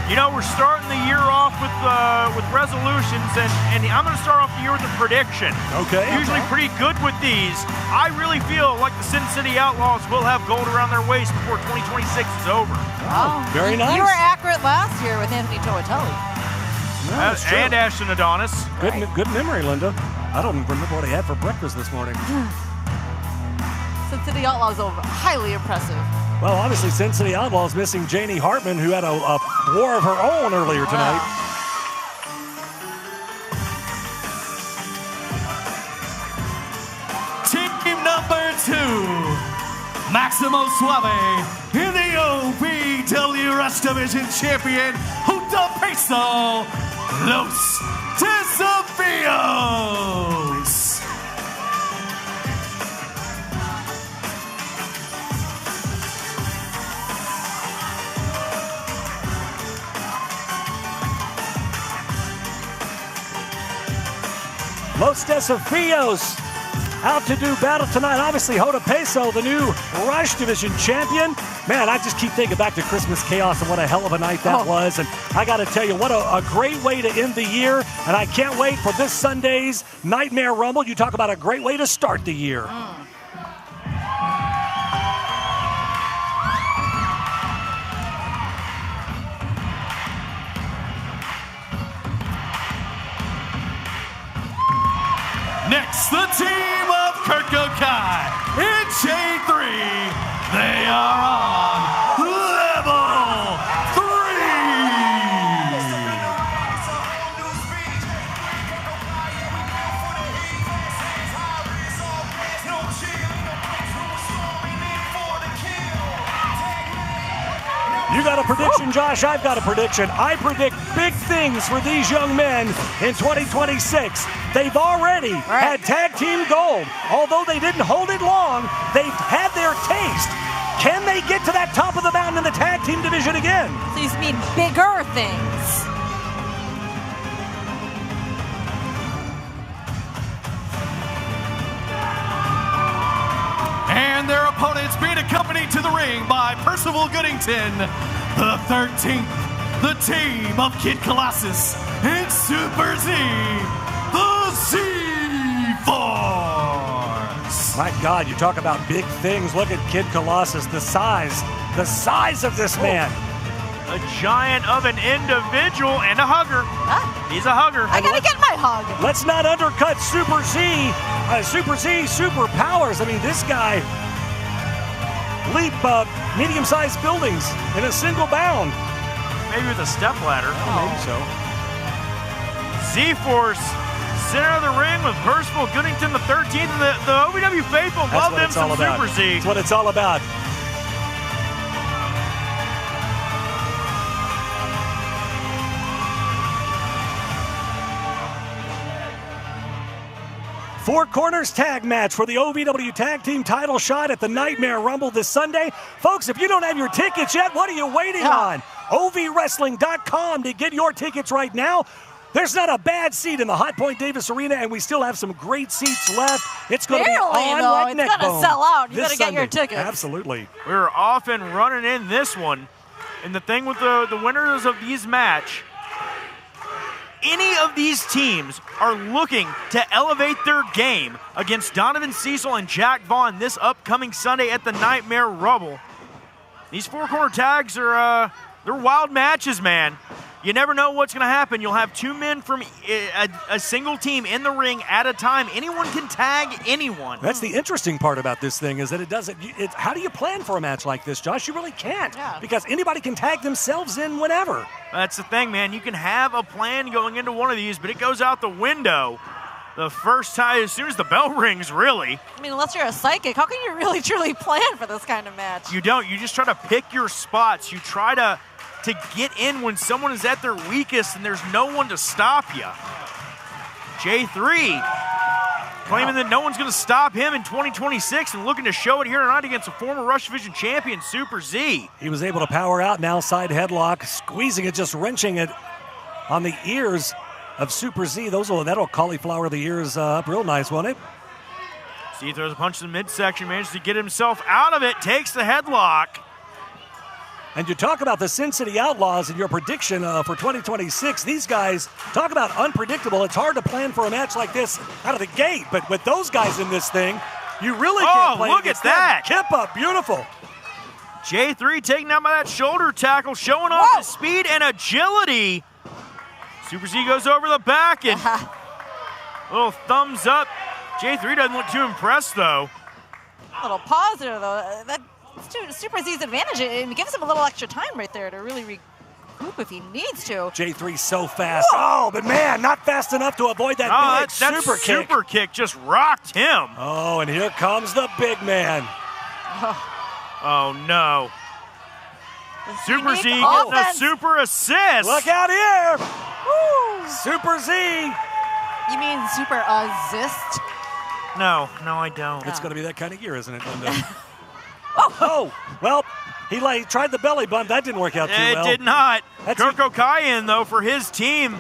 You know, we're starting the year off with resolutions, and I'm going to start off the year with a prediction. Okay. Usually pretty good with these. I really feel like the Sin City Outlaws will have gold around their waist before 2026 is over. Oh, very nice. You were accurate last year with Anthony Toatele. And Ashton Adonis. Good memory, Linda. I don't even remember what I had for breakfast this morning. Sin City Outlaws are highly impressive. Well, obviously, Sin City Outlaws missing Janie Hartman, who had a war of her own earlier tonight. Team number 2, Maximo Suave, in the OVW Rush Division champion, Junto Peso, Los Desafios. Los Desafios out to do battle tonight. Obviously, Junto Peso, the new Rush Division champion. Man, I just keep thinking back to Christmas Chaos and what a hell of a night that was. And I got to tell you, what a great way to end the year. And I can't wait for this Sunday's Nightmare Rumble. You talk about a great way to start the year. Next, the team of Kirko Kai and J3. They are on level 3. You got a prediction, Josh? I've got a prediction. I predict big things for these young men in 2026. They've already had tag team gold. Although they didn't hold it long, they've had their taste. Can they get to that top of the mountain in the tag team division again? These mean bigger things. And their opponents being accompanied to the ring by Percival Goodington, the 13th, the team of Kid Colossus and Super Z, the Z-Force. My God, you talk about big things. Look at Kid Colossus, the size of this man. A giant of an individual and a hugger. He's a hugger. I gotta get my hug. Let's not undercut Super Z. Super Z superpowers. I mean, this guy leap medium-sized buildings in a single bound. Maybe with a step ladder. Maybe so. Z-Force, center of the ring with Percival Goodington, the 13th. The OVW faithful love them some Super Z. That's what it's all about. Four Corners tag match for the OVW Tag Team title shot at the Nightmare Rumble this Sunday. Folks, if you don't have your tickets yet, what are you waiting on? OVWrestling.com to get your tickets right now. There's not a bad seat in the Hotpoint Davis Arena, and we still have some great seats left. It's going to be on like neck bone. It's going to sell out. You got to get your Sunday. tickets. Absolutely. We're off and running in this one. And the thing with the winners of these match, any of these teams are looking to elevate their game against Donovan, Cecil, and Jack Vaughn this upcoming Sunday at the Nightmare Rumble. These four-corner tags are they're wild matches, man. You never know what's going to happen. You'll have two men from a single team in the ring at a time. Anyone can tag anyone. That's the interesting part about this thing is that it doesn't. How do you plan for a match like this, Josh? You really can't because anybody can tag themselves in whenever. That's the thing, man. You can have a plan going into one of these, but it goes out the window the first time, as soon as the bell rings, really. I mean, unless you're a psychic, how can you really truly plan for this kind of match? You don't. You just try to pick your spots. You try to get in when someone is at their weakest and there's no one to stop you. J3 claiming that no one's going to stop him in 2026 and looking to show it here tonight against a former Rush Division champion, Super Z. He was able to power out, now side headlock, squeezing it, just wrenching it on the ears of Super Z. That'll cauliflower the ears up real nice, won't it? Z throws a punch in the midsection, manages to get himself out of it, takes the headlock. And you talk about the Sin City Outlaws and your prediction for 2026. These guys, talk about unpredictable. It's hard to plan for a match like this out of the gate. But with those guys in this thing, you really can't play look at that. Kip up, beautiful. J3 taken out by that shoulder tackle, showing off his speed and agility. Super Z goes over the back and little thumbs up. J3 doesn't look too impressed, though. A little pause there, though. That's Super Z's advantage. It gives him a little extra time right there to really regroup if he needs to. J3 so fast. Oh, but man, not fast enough to avoid that big super kick. Super kick just rocked him. Oh, and here comes the big man. Oh no. Super Z gets a super assist. Look out here. Woo. Super Z. You mean super assist? No, I don't. It's going to be that kind of year, isn't it, Linda? Oh, well, he tried the belly bump. That didn't work out too well. It did not. Kirko Kai in, though, for his team.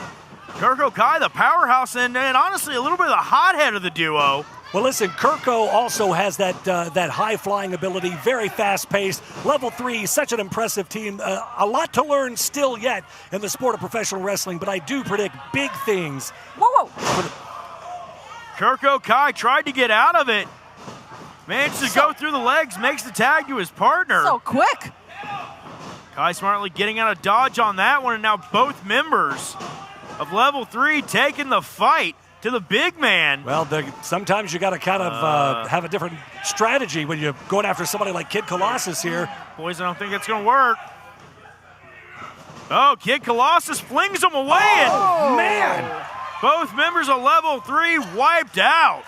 Kirko Kai, the powerhouse, and honestly, a little bit of the hothead of the duo. Well, listen, Kirko also has that high-flying ability, very fast-paced. Level 3, such an impressive team. A lot to learn still yet in the sport of professional wrestling, but I do predict big things. Whoa. Kirko Kai tried to get out of it. Manages to go through the legs, makes the tag to his partner. So quick. Kai smartly getting out of dodge on that one, and now both members of Level 3 taking the fight. to the big man. Well, sometimes you got to kind of have a different strategy when you're going after somebody like Kid Colossus here. Boys, I don't think it's going to work. Oh, Kid Colossus flings him away. Oh, man. Both members of Level 3 wiped out.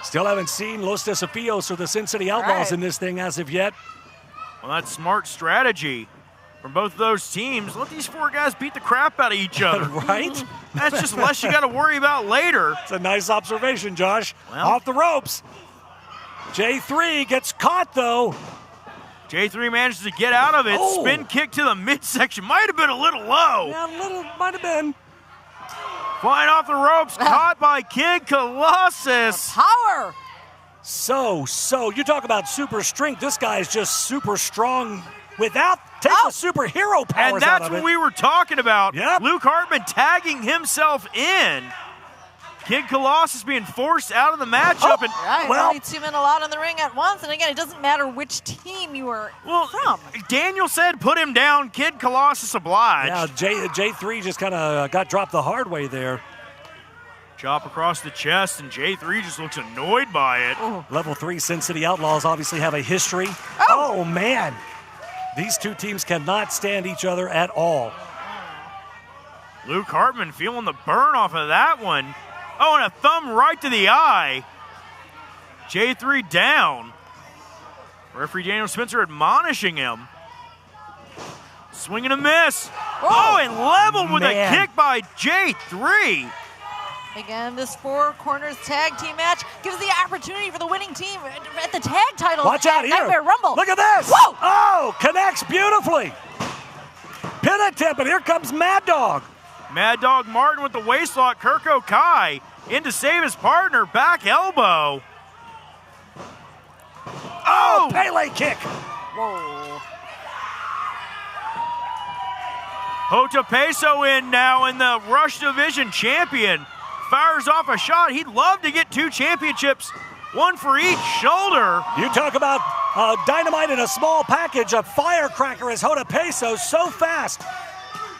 Still haven't seen Los Desafios or the Sin City Outlaws in this thing as of yet. Well, that's smart strategy from both of those teams. Let these 4 guys beat the crap out of each other. Right? That's just less you got to worry about later. It's a nice observation, Josh. Well, off the ropes. J3 gets caught, though. J3 manages to get out of it. Oh. Spin kick to the midsection. Might have been a little low. Yeah, might have been. Flying off the ropes, caught by Kid Colossus. Power. So, you talk about super strength. This guy is just super strong without taking the superhero powers out of it. And that's what we were talking about. Yep. Luke Hartman tagging himself in. Kid Colossus being forced out of the matchup. Only 2 men allowed in the ring at once. And again, it doesn't matter which team you are from. Daniel said put him down. Kid Colossus obliged. Yeah, J3 just kind of got dropped the hard way there. Chop across the chest, and J3 just looks annoyed by it. Oh. Level 3 Sin City Outlaws obviously have a history. Oh, man. These two teams cannot stand each other at all. Luke Hartman feeling the burn off of that one. Oh, and a thumb right to the eye. J3 down. Referee Daniel Spencer admonishing him. Swing and a miss. Oh, and leveled with a kick by J3. Again, this 4 corners tag team match gives the opportunity for the winning team at the tag title. Watch out here. Nightmare Rumble. Look at this. Whoa. Oh, connects beautifully. Pin attempt, and here comes Mad Dog. Mad Dog Martin with the waistlock. Kirko Kai in to save his partner. Back elbow. Oh! Pele kick. Whoa. Hotpoint in now, in the Rush Division champion. Fires off a shot. He'd love to get 2 championships, 1 for each shoulder. You talk about dynamite in a small package. A firecracker is Hotpoint, so fast.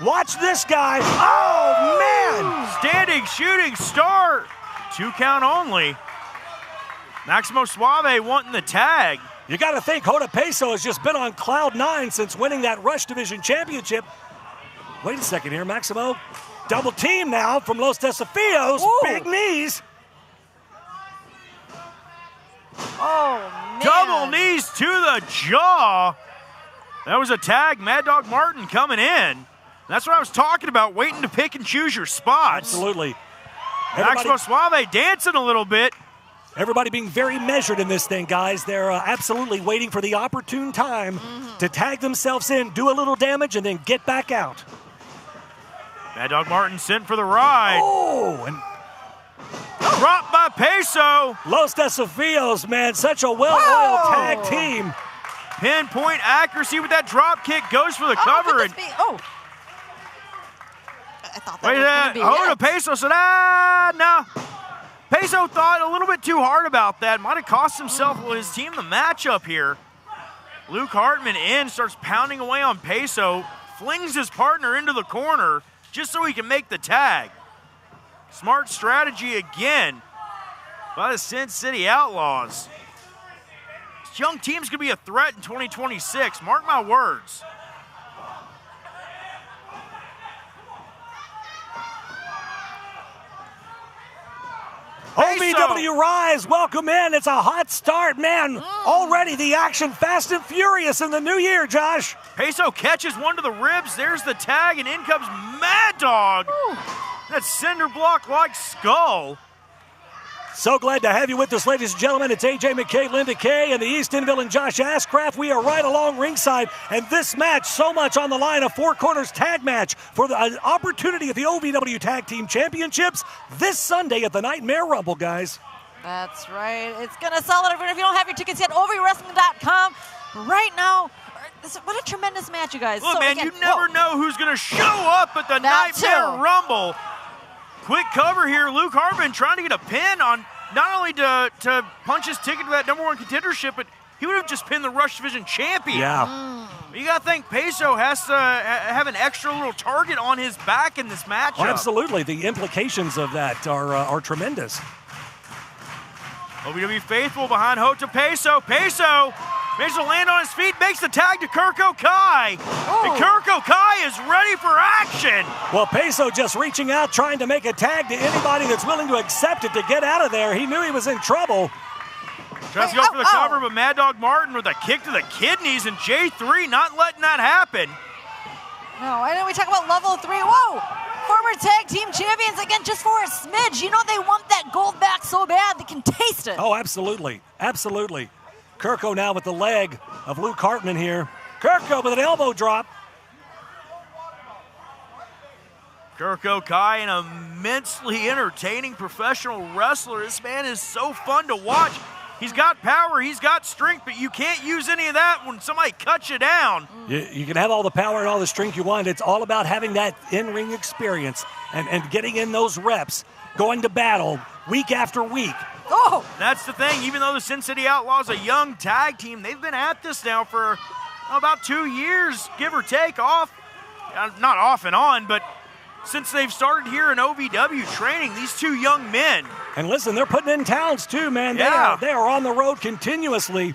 Watch this guy. Oh, man. Standing shooting star. 2 count only. Maximo Suave wanting the tag. You got to think Hotpoint has just been on cloud 9 since winning that Rush Division championship. Wait a second here, Maximo. Double team now from Los Desafios. Ooh. Big knees. Oh, man. Double knees to the jaw. That was a tag. Mad Dog Martin coming in. That's what I was talking about, waiting to pick and choose your spots. Absolutely. Maximo Suave dancing a little bit. Everybody being very measured in this thing, guys. They're absolutely waiting for the opportune time to tag themselves in, do a little damage, and then get back out. Mad Dog Martin sent for the ride. Oh, and dropped by Peso. Los Desafios, man, such a well-oiled tag team. Pinpoint accuracy with that drop kick, goes for the cover. And I thought that was going to be Peso said, no. Peso thought a little bit too hard about that. Might have cost himself his team the matchup here. Luke Hartman starts pounding away on Peso, flings his partner into the corner just so he can make the tag. Smart strategy again by the Sin City Outlaws. This young team's going to be a threat in 2026. Mark my words. OVW Rise, welcome in. It's a hot start, man. Already the action fast and furious in the new year, Josh. Peso catches one to the ribs. There's the tag, and in comes Mad Dog. That cinder block-like skull. So glad to have you with us, ladies and gentlemen. It's AJ McKay, Linda Kay, and the Easton Villain Josh Ashcraft. We are right along ringside, and this match, so much on the line, a 4 corners tag match for the opportunity at the OVW Tag Team Championships this Sunday at the Nightmare Rumble, guys. That's right. It's going to sell it. If you don't have your tickets yet, OVWrestling.com right now. What a tremendous match, you guys. Look, man, you never know who's going to show up at the Nightmare Rumble. Quick cover here. Luke Hartman trying to get a pin on not only to punch his ticket to that #1 contendership, but he would have just pinned the Rush Division champion. Yeah. You got to think Peso has to have an extra little target on his back in this matchup. Oh, absolutely. The implications of that are tremendous. OVW faithful behind Hota Peso. Peso makes to land on his feet, makes the tag to Kirko Kai. And Kirko Kai is ready for action. Well, Peso just reaching out, trying to make a tag to anybody that's willing to accept it to get out of there. He knew he was in trouble. Tries to go for the cover, but Mad Dog Martin with a kick to the kidneys, and J3 not letting that happen. No, I know we talk about level 3. Whoa! Former tag team champions again just for a smidge. You know they want that gold back so bad they can taste it. Oh, absolutely. Absolutely. Kirko now with the leg of Luke Hartman here. Kirko with an elbow drop. Kirko Kai, an immensely entertaining professional wrestler. This man is so fun to watch. He's got power, he's got strength, but you can't use any of that when somebody cuts you down. You can have all the power and all the strength you want. It's all about having that in-ring experience and getting in those reps, going to battle week after week. Oh! That's the thing. Even though the Sin City Outlaws, a young tag team, they've been at this now for about 2 years, give or take, off. Not off and on, but since they've started here in OVW training, these two young men. And listen, they're putting in towns too, man. Yeah. They are on the road continuously.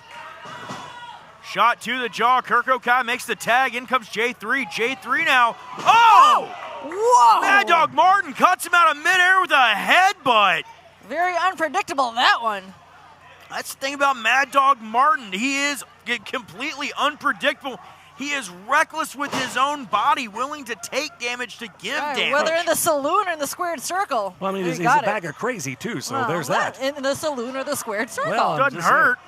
Shot to the jaw. Kirko Kai makes the tag. In comes J3. J3 now. Oh! Whoa! Mad Dog Martin cuts him out of midair with a headbutt. Very unpredictable, that one. That's the thing about Mad Dog Martin. He is completely unpredictable. He is reckless with his own body, willing to take damage to give damage. Whether in the saloon or in the squared circle. Well, I mean, he's a bag of crazy, too, so there's that. In the saloon or the squared circle. Well, doesn't hurt.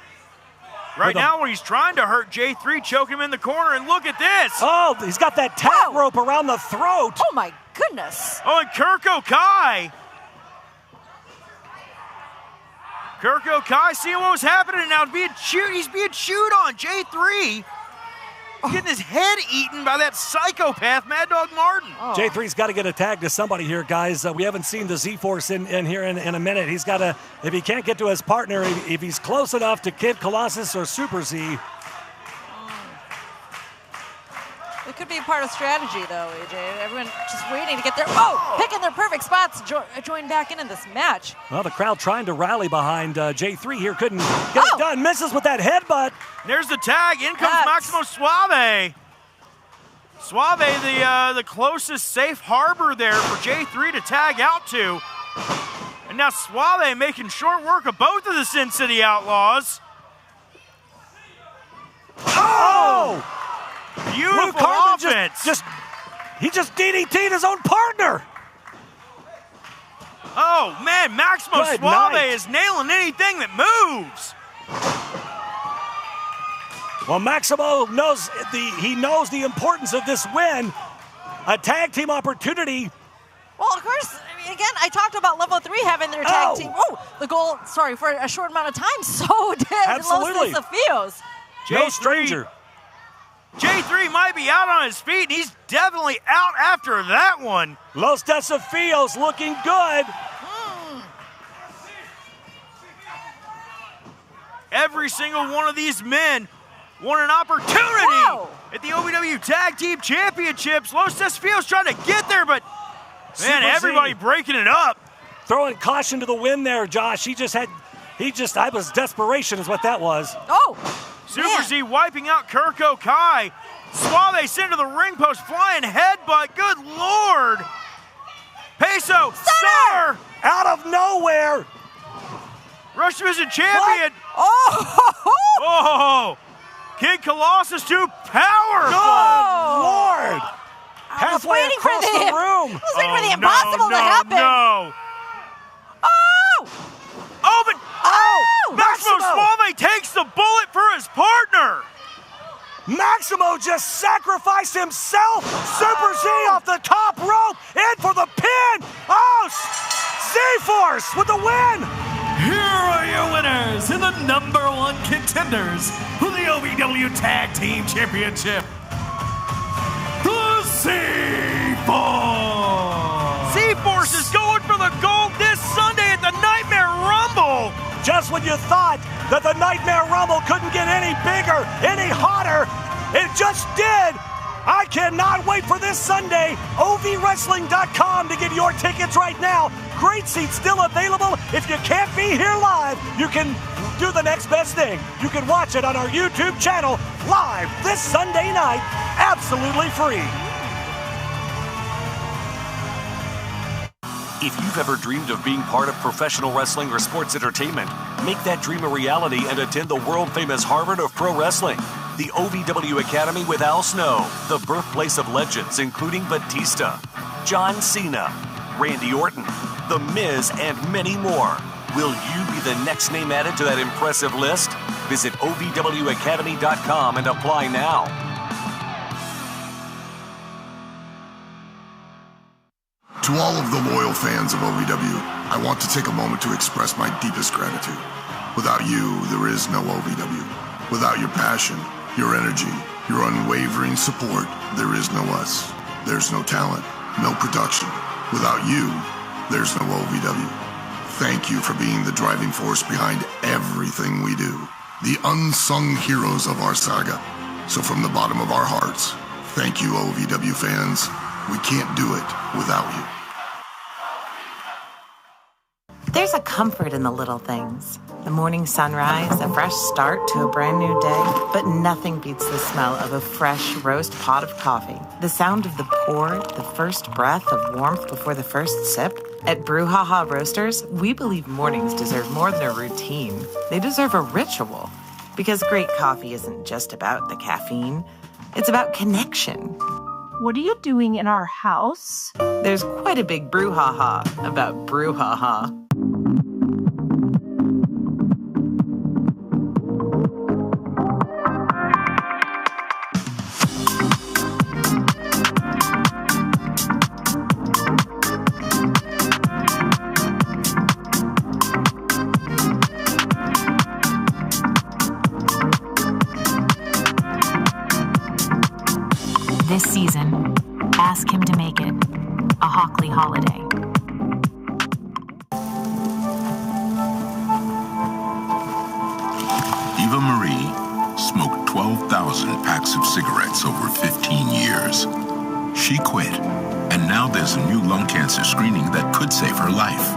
Right now, when he's trying to hurt J3, choke him in the corner, and look at this. Oh, he's got that tag rope around the throat. Oh, my goodness. Oh, and Kirko Kai. Kirko Kai seeing what was happening now. He's being chewed on. J3 getting his head eaten by that psychopath, Mad Dog Martin. Oh. J3's got to get a tag to somebody here, guys. We haven't seen the Z-Force in here in a minute. He's got to, if he can't get to his partner, if he's close enough to Kid Colossus or Super Z. It could be part of strategy, though, AJ. Everyone just waiting to get their, picking their perfect spots to join back in this match. Well, the crowd trying to rally behind J3 here. Couldn't get it done. Misses with that headbutt. There's the tag. In comes Maximo Suave. Suave, the closest safe harbor there for J3 to tag out to. And now Suave making short work of both of the Sin City Outlaws. Oh! Beautiful offense. He just DDT'd his own partner. Oh, man, Maximo Good Suave night. is nailing anything that moves. Well, Maximo knows the importance of this win. A tag team opportunity. Well, of course, I mean, again, I talked about level 3 having their tag team. Oh, the goal, for a short amount of time, so did Absolutely. Los Desafios. No stranger. J3 might be out on his feet, and he's definitely out after that one. Los Desafios looking good. Every single one of these men won an opportunity at the OVW Tag Team Championships. Los Desafios trying to get there, but man, everybody breaking it up. Throwing caution to the wind there, Josh. That was desperation is what that was. Oh! Super Z wiping out Kirko Kai. Suave sent to the ring post, flying headbutt. Good Lord. Peso, star. Out of nowhere. Rush Division champion. Oh! Kid Colossus too powerful. Good Lord. Halfway waiting across for the room. I was waiting for the impossible to happen. No. Oh, but Maximo Suave takes the bullet for his partner. Maximo just sacrificed himself. Super Z off the top rope. In for the pin. Oh, Z-Force with the win. Here are your winners in the #1 contenders for the OVW Tag Team Championship. The Z-Force. Z-Force is going for the gold this Sunday at the Nightmare Rumble. Just when you thought that the Nightmare Rumble couldn't get any bigger, any hotter, It just did! I cannot wait for this Sunday. OVWrestling.com to get your tickets right now. Great seats still available. If you can't be here live, you can do the next best thing. You can watch it on our YouTube channel live this Sunday night, absolutely free. If you've ever dreamed of being part of professional wrestling or sports entertainment, make that dream a reality and attend the world-famous Harvard of Pro Wrestling, the OVW Academy with Al Snow, the birthplace of legends including Batista, John Cena, Randy Orton, The Miz, and many more. Will you be the next name added to that impressive list? Visit OVWacademy.com and apply now. To all of the loyal fans of OVW, I want to take a moment to express my deepest gratitude. Without you, there is no OVW. Without your passion, your energy, your unwavering support, there is no us. There's no talent, no production. Without you, there's no OVW. Thank you for being the driving force behind everything we do. The unsung heroes of our saga. So from the bottom of our hearts, thank you, OVW fans. We can't do it without you. There's a comfort in the little things. The morning sunrise, a fresh start to a brand new day, but nothing beats the smell of a fresh roast pot of coffee. The sound of the pour, the first breath of warmth before the first sip. At Brouhaha Roasters, we believe mornings deserve more than a routine. They deserve a ritual. Because great coffee isn't just about the caffeine. It's about connection. What are you doing in our house? There's quite a big brouhaha about Brouhaha. This season, ask him to make it a Hockley holiday. Eva Marie smoked 12,000 packs of cigarettes over 15 years. She quit, and now there's a new lung cancer screening that could save her life.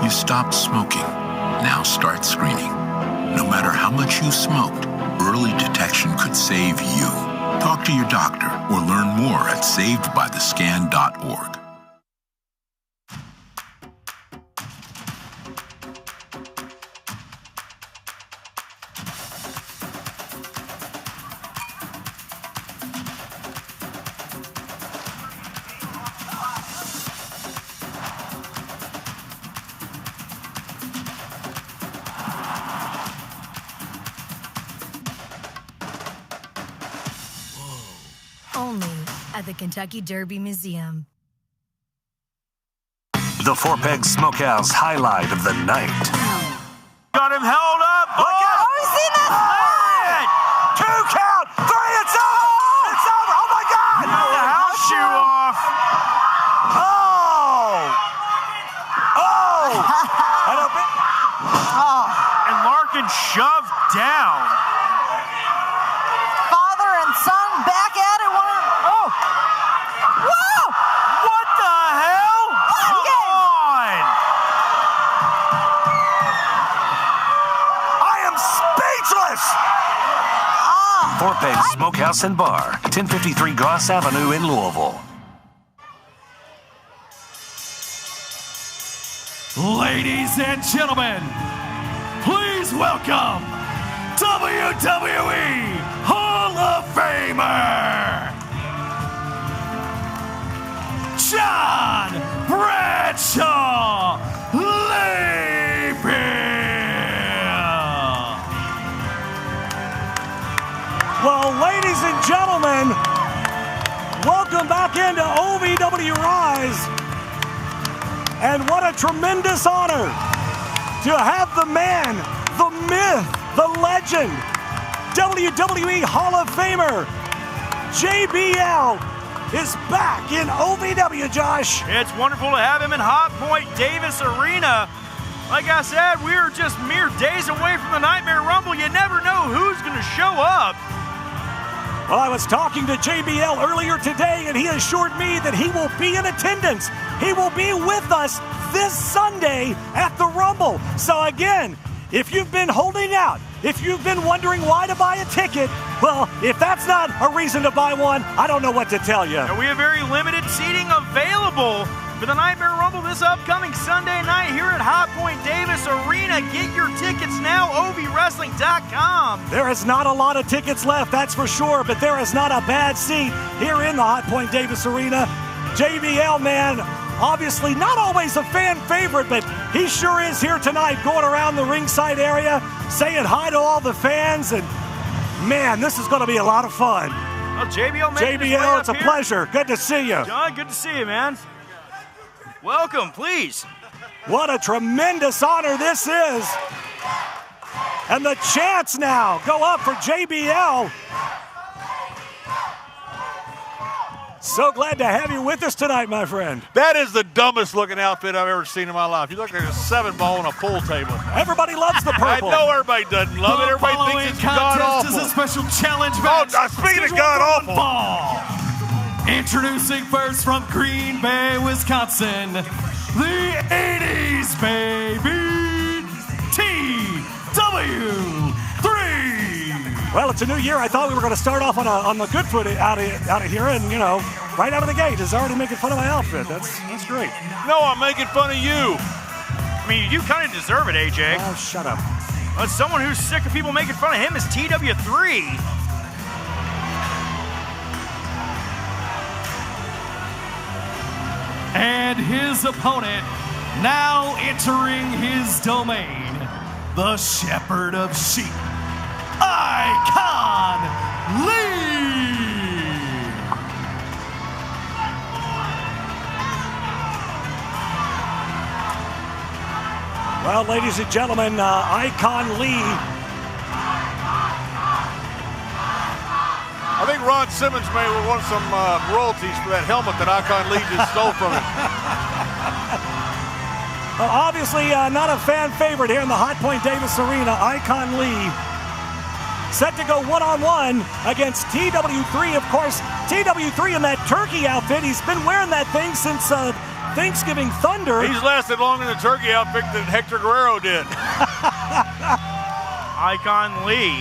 You stopped smoking, now start screening. No matter how much you smoked, early detection could save you. Talk to your doctor or learn more at savedbythescan.org. Only at the Kentucky Derby Museum. The Four Pegs Smokehouse highlight of the night. Got him held up. Look out. Oh, see that? 2 count. 3. It's over. It's over. Oh my God. Got the house shoe off. I don't think. And Larkin shoved down. Father and son back at it. Whoa! What the hell? Come on! I am speechless! Four Pegs Smokehouse and Bar, 1053 Goss Avenue in Louisville. Ladies and gentlemen, please welcome WWE Hall of Famer John Bradshaw Layfield. Well, ladies and gentlemen, welcome back into OVW RISE. And what a tremendous honor to have the man, the myth, the legend, WWE Hall of Famer, JBL, is back in OVW, Josh. It's wonderful to have him in Hotpoint Davis Arena. Like I said, we're just mere days away from the Nightmare Rumble. You never know who's going to show up. Well, I was talking to JBL earlier today, and he assured me that he will be in attendance. He will be with us this Sunday at the Rumble. So again, if you've been holding out, if you've been wondering why to buy a ticket, well, if that's not a reason to buy one, I don't know what to tell you. And we have very limited seating available for the Nightmare Rumble this upcoming Sunday night here at Hotpoint Davis Arena. Get your tickets now, ovwrestling.com. There is not a lot of tickets left, that's for sure, but there is not a bad seat here in the Hotpoint Davis Arena. JBL, man, obviously not always a fan favorite, but he sure is here tonight going around the ringside area, saying hi to all the fans, and man, this is going to be a lot of fun. Well, JBL, it's a pleasure. Good to see you. John, good to see you, man. Welcome, please. What a tremendous honor this is. And the chants now go up for JBL. So glad to have you with us tonight, my friend. That is the dumbest looking outfit I've ever seen in my life. You look like a 7-ball on a pool table. Everybody loves the purple. I know everybody doesn't love it. Everybody thinks it's god-awful. This is a special challenge match. Oh, speaking of god-awful. Introducing first from Green Bay, Wisconsin, the 80s baby, TW3. Well, it's a new year. I thought we were going to start off on the good foot out of here, and you know, right out of the gate is already making fun of my outfit. That's great. No, I'm making fun of you. I mean, you kind of deserve it, AJ. Oh, shut up. Well, someone who's sick of people making fun of him is TW3. And his opponent, now entering his domain, the Shepherd of Sheep, Icon Lee. Well, ladies and gentlemen, Icon Lee. I think Ron Simmons may want some royalties for that helmet that Icon Lee just stole from him. Well, obviously not a fan favorite here in the Hotpoint Davis Arena. Icon Lee set to go one-on-one against TW3. Of course, TW3 in that turkey outfit. He's been wearing that thing since Thanksgiving Thunder. He's lasted longer in the turkey outfit than Hector Guerrero did. Icon Lee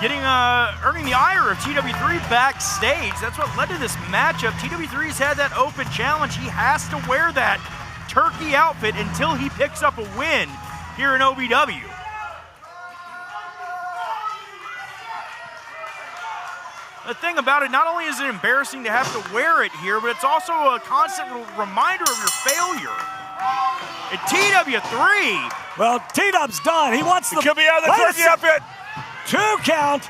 earning the ire of TW3 backstage. That's what led to this matchup. TW3's had that open challenge. He has to wear that turkey outfit until he picks up a win here in OVW. The thing about it, not only is it embarrassing to have to wear it here, but it's also a constant reminder of your failure. And TW3. Well, T-Dub's done. He wants the... He could be out of the turkey outfit. 2 count.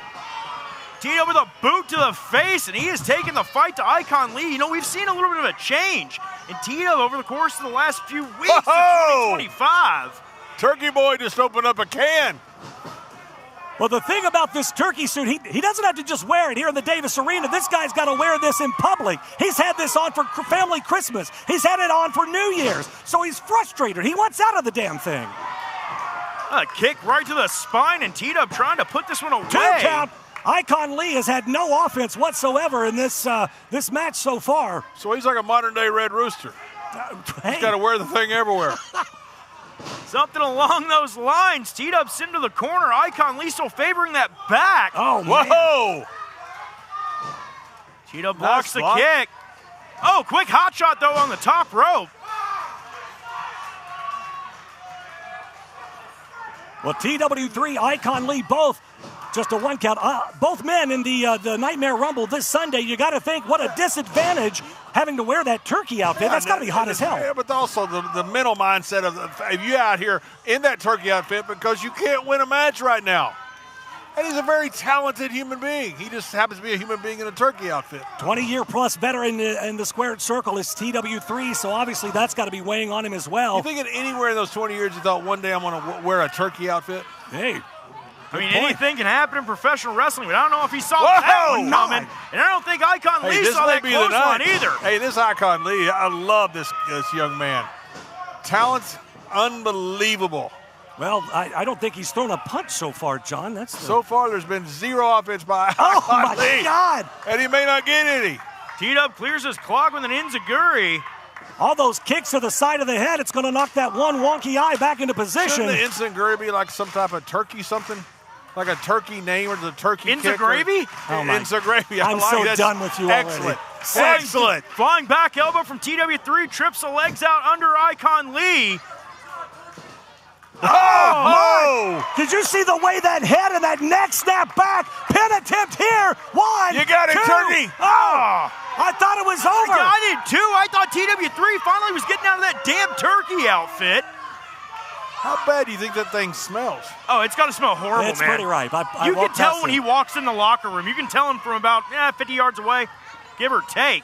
T-Dub with a boot to the face, and he is taking the fight to Icon Lee. You know, we've seen a little bit of a change in T-Dub over the course of the last few weeks of 2025. Turkey boy just opened up a can. Well, the thing about this turkey suit, he doesn't have to just wear it here in the Davis Arena. This guy's got to wear this in public. He's had this on for family Christmas. He's had it on for New Year's. So he's frustrated. He wants out of the damn thing. A kick right to the spine, and T-Dub trying to put this one away. 2 count. Icon Lee has had no offense whatsoever in this match so far. So he's like a modern-day Red Rooster. Hey. He's got to wear the thing everywhere. Something along those lines. T-Dub's into the corner. Icon Lee still favoring that back. Oh, whoa! T-Dub blocks the kick. Oh, quick hot shot, though, on the top rope. Well, TW3, Icon Lee, both just a 1 count. Both men in the Nightmare Rumble this Sunday. You got to think what a disadvantage having to wear that turkey outfit. That's got to be hot as hell. Yeah, but also the mental mindset of you out here in that turkey outfit because you can't win a match right now. And he's a very talented human being. He just happens to be a human being in a turkey outfit. 20-year-plus veteran in the squared circle is TW3, so obviously that's got to be weighing on him as well. You think that anywhere in those 20 years you thought one day I'm going to wear a turkey outfit? Hey. I mean, anything can happen in professional wrestling, but I don't know if he saw that one coming. And I don't think Icon Lee saw that clothesline either. Hey, this Icon Lee, I love this young man. Talent's unbelievable. Well, I don't think he's thrown a punch so far, John. So far, there's been 0 offense by Oh, my Lee. God. And he may not get any. T-Dub clears his clock with an enziguri. All those kicks to the side of the head, it's going to knock that one wonky eye back into position. Shouldn't the instant gravy be like some type of turkey something? Like a turkey name or the turkey Instant kick? gravy? Oh my. Instant gravy. I'm like so that. done with you Excellent. already. Excellent. Flying back elbow from TW3, trips the legs out under Icon Lee. Oh! Did you see the way that head and that neck snap back? Pin attempt here. 1, You got it, 2. turkey. Oh! I thought it was over. I did too. I thought TW3 finally was getting out of that damn turkey outfit. How bad do you think that thing smells? Oh, it's got to smell horrible, It's man. pretty ripe. You can tell when he walks in the locker room. You can tell him from about 50 yards away, give or take.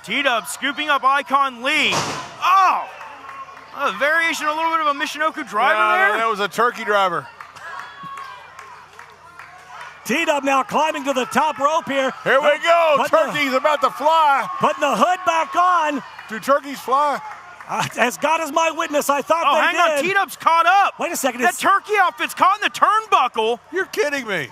T-Dub scooping up Icon Lee. Oh! A variation, a little bit of a Michinoku driver there. That was a turkey driver. T-Dub now climbing to the top rope here. Here we go. Turkey's about to fly. Putting the hood back on. Do turkeys fly? As God is my witness, I thought Oh, they hang did. on. T-Dub's caught up. Wait a second. That turkey outfit's caught in the turnbuckle. You're kidding me.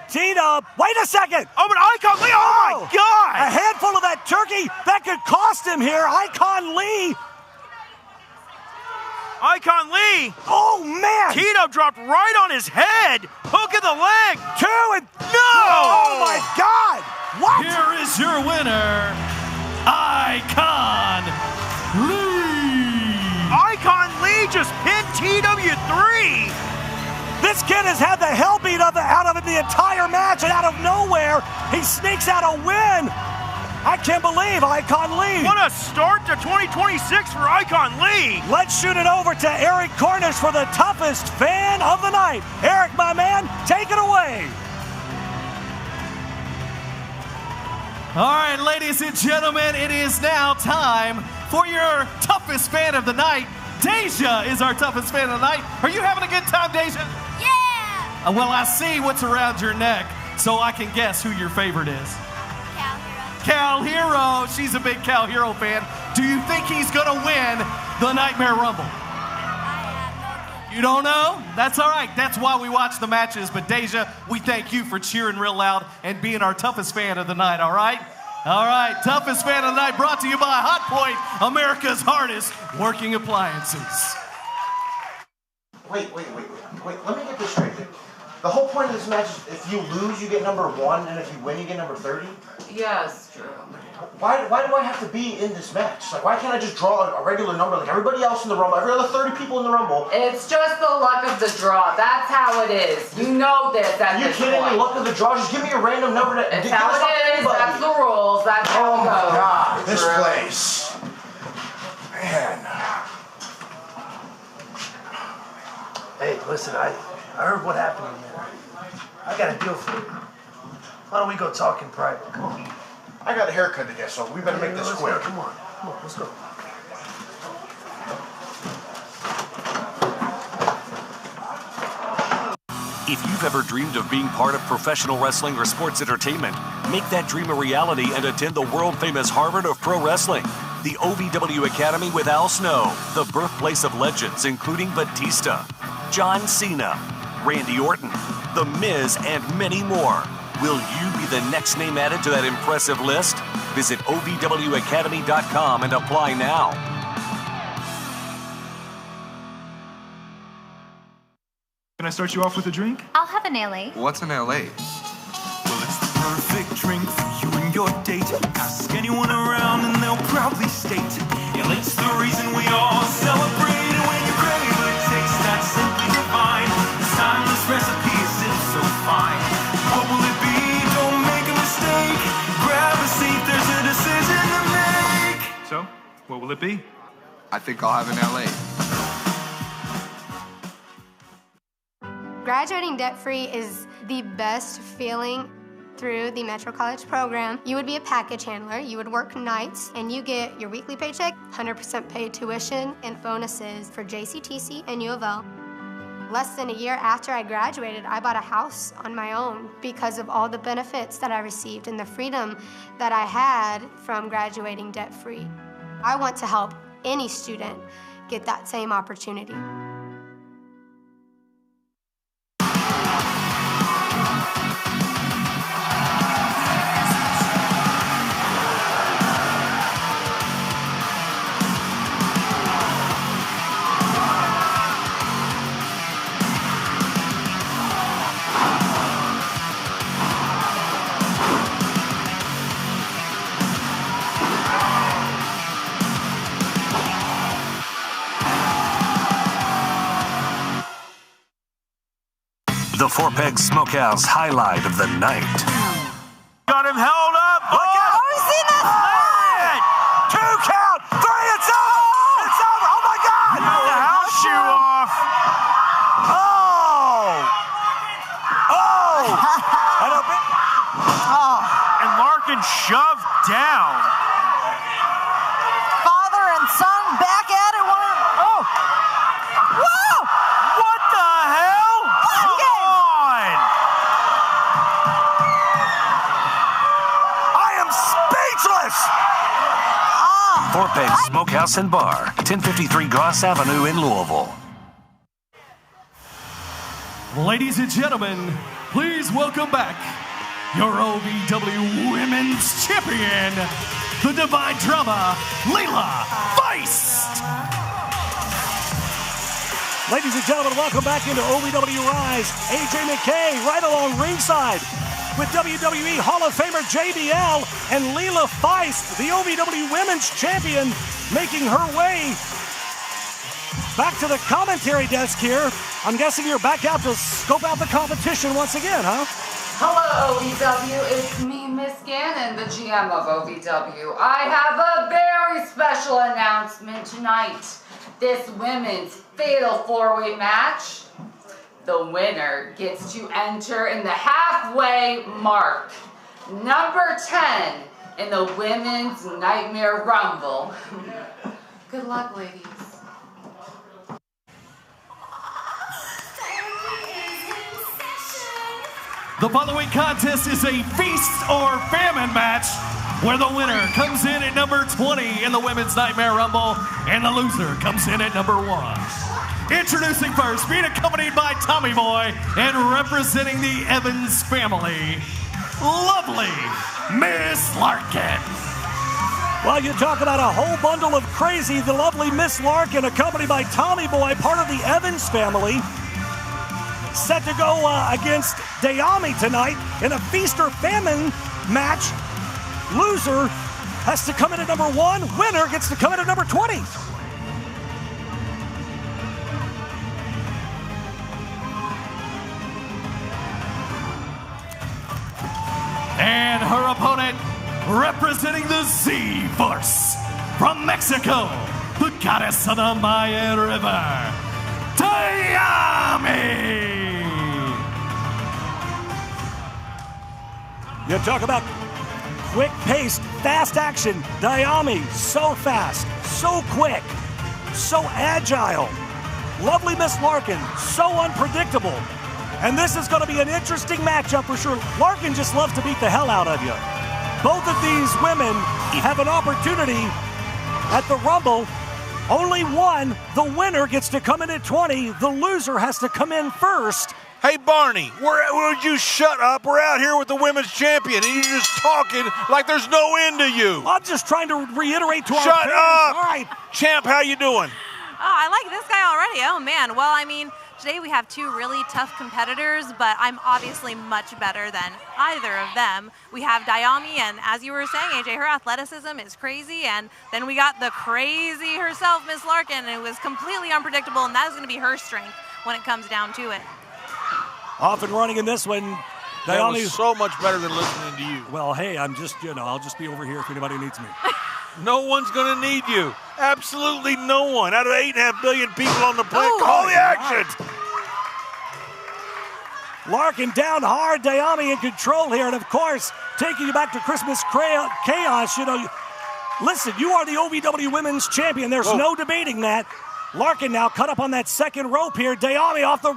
T-Dub, wait a second. Oh, but Icon Lee, oh my God. A handful of that turkey, that could cost him here. Icon Lee. Icon Lee. Oh, man. T-Dub dropped right on his head. Hook of the leg. 2 and no. Oh, my God. What? Here is your winner, Icon Lee. Icon Lee just pinned TW3. This kid has had the hell beat out of him the entire match, and out of nowhere, he sneaks out a win. I can't believe Icon Lee. What a start to 2026 for Icon Lee. Let's shoot it over to Erik Cornish for the toughest fan of the night. Erik, my man, take it away. All right, ladies and gentlemen, it is now time for your toughest fan of the night. Deja is our toughest fan of the night. Are you having a good time, Deja? Yeah! Well, I see what's around your neck, so I can guess who your favorite is. Cal Herro. She's a big Cal Herro fan. Do you think he's going to win the Nightmare Rumble? You don't know? That's all right. That's why we watch the matches. But Deja, we thank you for cheering real loud and being our toughest fan of the night, all right? All right, toughest fan of the night brought to you by Hotpoint, America's hardest working appliances. Wait. Let me get this straight. The whole point of this match is if you lose, you get number 1, and if you win, you get number 30? Yes, true. Why do I have to be in this match? Like, why can't I just draw a regular number like everybody else in the Rumble, every other 30 people in the Rumble? It's just the luck of the draw. That's how it is. You know this at this point. You kidding me? Luck of the draw? Just give me a random number to It's how it is. That's the rules. That's how it goes. Oh my God, this place. Man. Hey, listen, I heard what happened in there. I got a deal for you. Why don't we go talk in private? Come on. I got a haircut to get, so we better make this quick. Come on, let's go. If you've ever dreamed of being part of professional wrestling or sports entertainment, make that dream a reality and attend the world-famous Harvard of Pro Wrestling, the OVW Academy with Al Snow, the birthplace of legends including Batista, John Cena, Randy Orton, The Miz, and many more. Will you be the next name added to that impressive list? Visit OVWacademy.com and apply now. Can I start you off with a drink? I'll have an LA. What's an LA? Well, it's the perfect drink for you and your date. Ask anyone around and they'll proudly state, LA's the reason we all celebrate. And when you crave a taste that's simply divine, this timeless recipe is so fine. What will it be? Don't make a mistake. Grab a seat, there's a decision to make. So, what will it be? I think I'll have an LA. Graduating debt-free is the best feeling through the Metro College program. You would be a package handler, you would work nights, and you get your weekly paycheck, 100% paid tuition, and bonuses for JCTC and U of L. Less than a year after I graduated, I bought a house on my own because of all the benefits that I received and the freedom that I had from graduating debt-free. I want to help any student get that same opportunity. The Four Peg Smokehouse highlight of the night. Got him held up. Oh, he's seen this. Two count. Three. It's over. It's over. Oh, my God. Got the house shoe off. And Larkin shoved down. Father and son back at it. Whoa! What the hell? Come on! I am speechless. Four Peg Smokehouse and Bar, 1053 Goss Avenue in Louisville. Ladies and gentlemen, please welcome back your OVW Women's Champion, the Divine Drama, Leela Feist. Ladies and gentlemen, welcome back into OVW RISE. AJ McKay right along ringside with WWE Hall of Famer JBL and Leela Feist, the OVW Women's Champion, making her way back to the commentary desk here. I'm guessing you're back out to scope out the competition once again, huh? Hello, OVW. It's me, Miss Gannon, the GM of OVW. I have a very special announcement tonight. This women's fatal four-way match, the winner gets to enter in the halfway mark. Number 10 in the Women's Nightmare Rumble. Good luck, ladies. The following contest is a feast or famine match where the winner comes in at number 20 in the Women's Nightmare Rumble and the loser comes in at number 1. Introducing first, being accompanied by Tommy Boy and representing the Evans family, lovely Miss Larkin. Well, you talk about a whole bundle of crazy, the lovely Miss Larkin, accompanied by Tommy Boy, part of the Evans family, set to go against Dayami tonight in a feast or famine match. Loser has to come in at number 1. Winner gets to come in at number 20. And her opponent, representing the Z-Force from Mexico, the goddess of the Mayan River, Dayami! You talk about quick-paced, fast action. Dayami, so fast, so quick, so agile. Lovely Miss Larkin, so unpredictable. And this is going to be an interesting matchup for sure. Larkin just loves to beat the hell out of you. Both of these women have an opportunity at the Rumble. Only one, the winner, gets to come in at 20. The loser has to come in first. Hey, Barney, would you shut up? We're out here with the women's champion, and you're just talking like there's no end to you. I'm just trying to reiterate to our Shut fans. up! All right. Champ, how you doing? Oh, I like this guy already. Oh, man. Well, I mean, today we have two really tough competitors, but I'm obviously much better than either of them. We have Dayami, and as you were saying, AJ, her athleticism is crazy, and then we got the crazy herself, Miss Larkin, and it was completely unpredictable, and that is going to be her strength when it comes down to it. Off and running in this one. That was so much better than listening to you. Well, hey, I'm just, I'll just be over here if anybody needs me. No one's going to need you. Absolutely no one. Out of 8.5 billion people on the planet, call the action. Larkin down hard, Dayami in control here, and of course, taking you back to Christmas chaos. Listen, you are the OVW Women's Champion. There's no debating that. Larkin now cut up on that second rope here. Dayami off the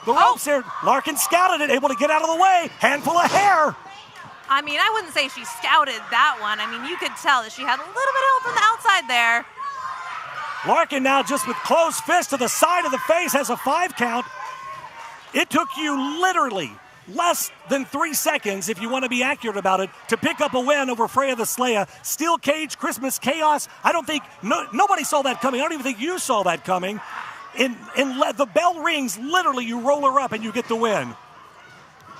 ropes here. Larkin scouted it, able to get out of the way. Handful of hair. I mean, I wouldn't say she scouted that one. I mean, you could tell that she had a little bit of help from the outside there. Larkin now just with closed fist to the side of the face has a 5 count. It took you literally less than 3 seconds, if you want to be accurate about it, to pick up a win over Freya the Slaya. Steel cage, Christmas chaos. I don't think, nobody saw that coming. I don't even think you saw that coming. The bell rings, literally you roll her up and you get the win.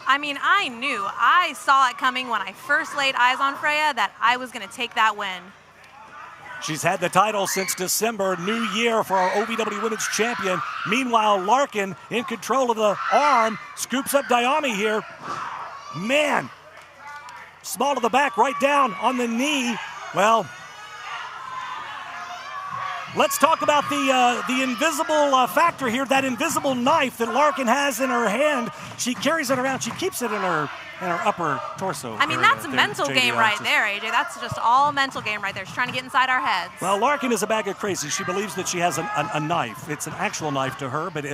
I mean, I saw it coming when I first laid eyes on Freya that I was going to take that win. She's had the title since December. New year for our OVW Women's Champion. Meanwhile, Larkin in control of the arm. Scoops up Dayami here. Man. Small to the back, right down on the knee. Well, let's talk about the invisible factor here. That invisible knife that Larkin has in her hand. She carries it around. She keeps it in her upper torso. I mean, that's a mental game right there, AJ. That's just all mental game right there. She's trying to get inside our heads. Well, Larkin is a bag of crazy. She believes that she has a knife. It's an actual knife to her, but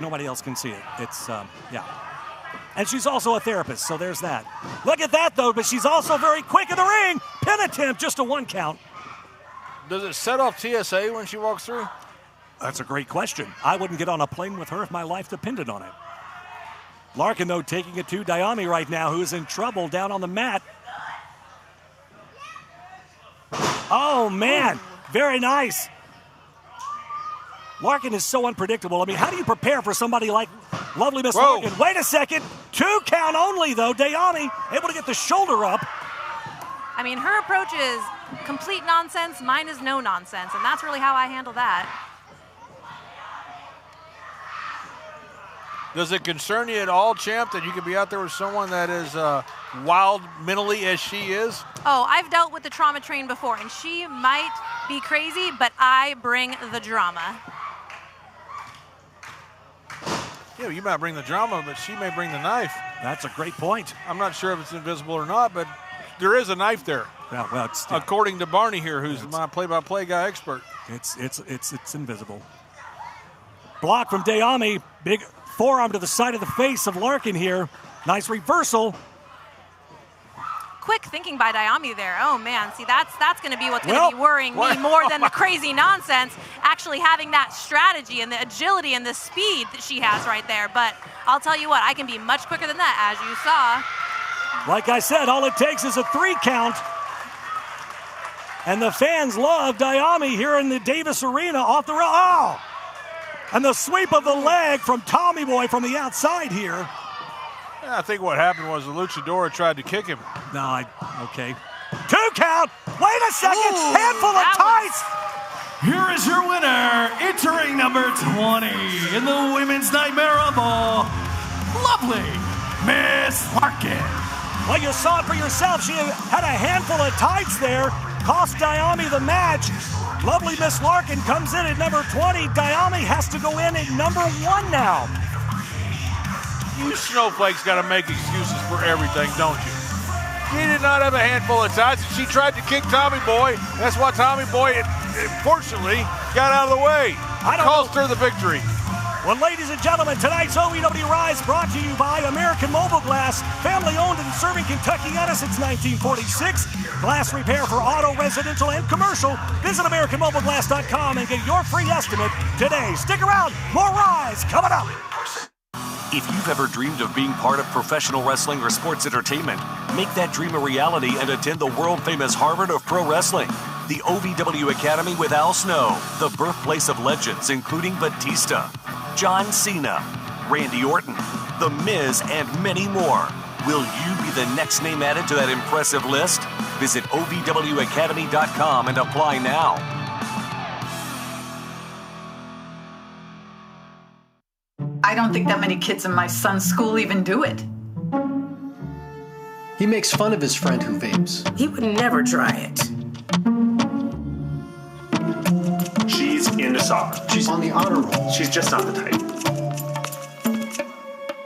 nobody else can see it. It's, yeah. And she's also a therapist, so there's that. Look at that, though, but she's also very quick in the ring. Pin attempt, just a 1 count. Does it set off TSA when she walks through? That's a great question. I wouldn't get on a plane with her if my life depended on it. Larkin, though, taking it to Dayami right now, who is in trouble down on the mat. Oh, man. Very nice. Larkin is so unpredictable. I mean, how do you prepare for somebody like lovely Miss Larkin? Wait a second. 2 count only, though. Dayami able to get the shoulder up. I mean, her approach is complete nonsense. Mine is no nonsense, and that's really how I handle that. Does it concern you at all, champ, that you could be out there with someone that is wild mentally as she is? Oh, I've dealt with the trauma train before, and she might be crazy, but I bring the drama. Yeah, you might bring the drama, but she may bring the knife. That's a great point. I'm not sure if it's invisible or not, but there is a knife there. Yeah, well, it's, according to Barney here, who's my play-by-play guy expert. It's invisible. Block from Dayami. Big forearm to the side of the face of Larkin here. Nice reversal. Quick thinking by Dayami there. Oh, man. See, that's going to be what's going to be worrying me more than the crazy nonsense. Actually having that strategy and the agility and the speed that she has right there. But I'll tell you what, I can be much quicker than that, as you saw. Like I said, all it takes is a 3 count. And the fans love Dayami here in the Davis Arena off the road. Oh! And the sweep of the leg from Tommy Boy from the outside here. Yeah, I think what happened was the luchador tried to kick him. No, okay. 2 count. Wait a second. Handful of tights. Here is your winner, entering number 20 in the Women's Nightmare Rumble, lovely Miss Larkin. Well, you saw it for yourself. She had a handful of tights there. Cost Dayami the match. Lovely Miss Larkin comes in at number 20. Dayami has to go in at number 1 now. You snowflakes got to make excuses for everything, don't you? She did not have a handful of tights. She tried to kick Tommy Boy. That's why Tommy Boy, fortunately, got out of the way. Cost her the victory. Well, ladies and gentlemen, tonight's OVW RISE brought to you by American Mobile Glass, family-owned and serving Kentuckiana since 1946. Glass repair for auto, residential, and commercial. Visit AmericanMobileGlass.com and get your free estimate today. Stick around. More RISE coming up. If you've ever dreamed of being part of professional wrestling or sports entertainment, make that dream a reality and attend the world-famous Harvard of Pro Wrestling. The OVW Academy with Al Snow, the birthplace of legends including Batista, John Cena, Randy Orton, The Miz, and many more. Will you be the next name added to that impressive list? Visit OVWacademy.com and apply now. I don't think that many kids in my son's school even do it. He makes fun of his friend who vapes. He would never try it. She's into soccer. She's on the honor roll. She's just not the type.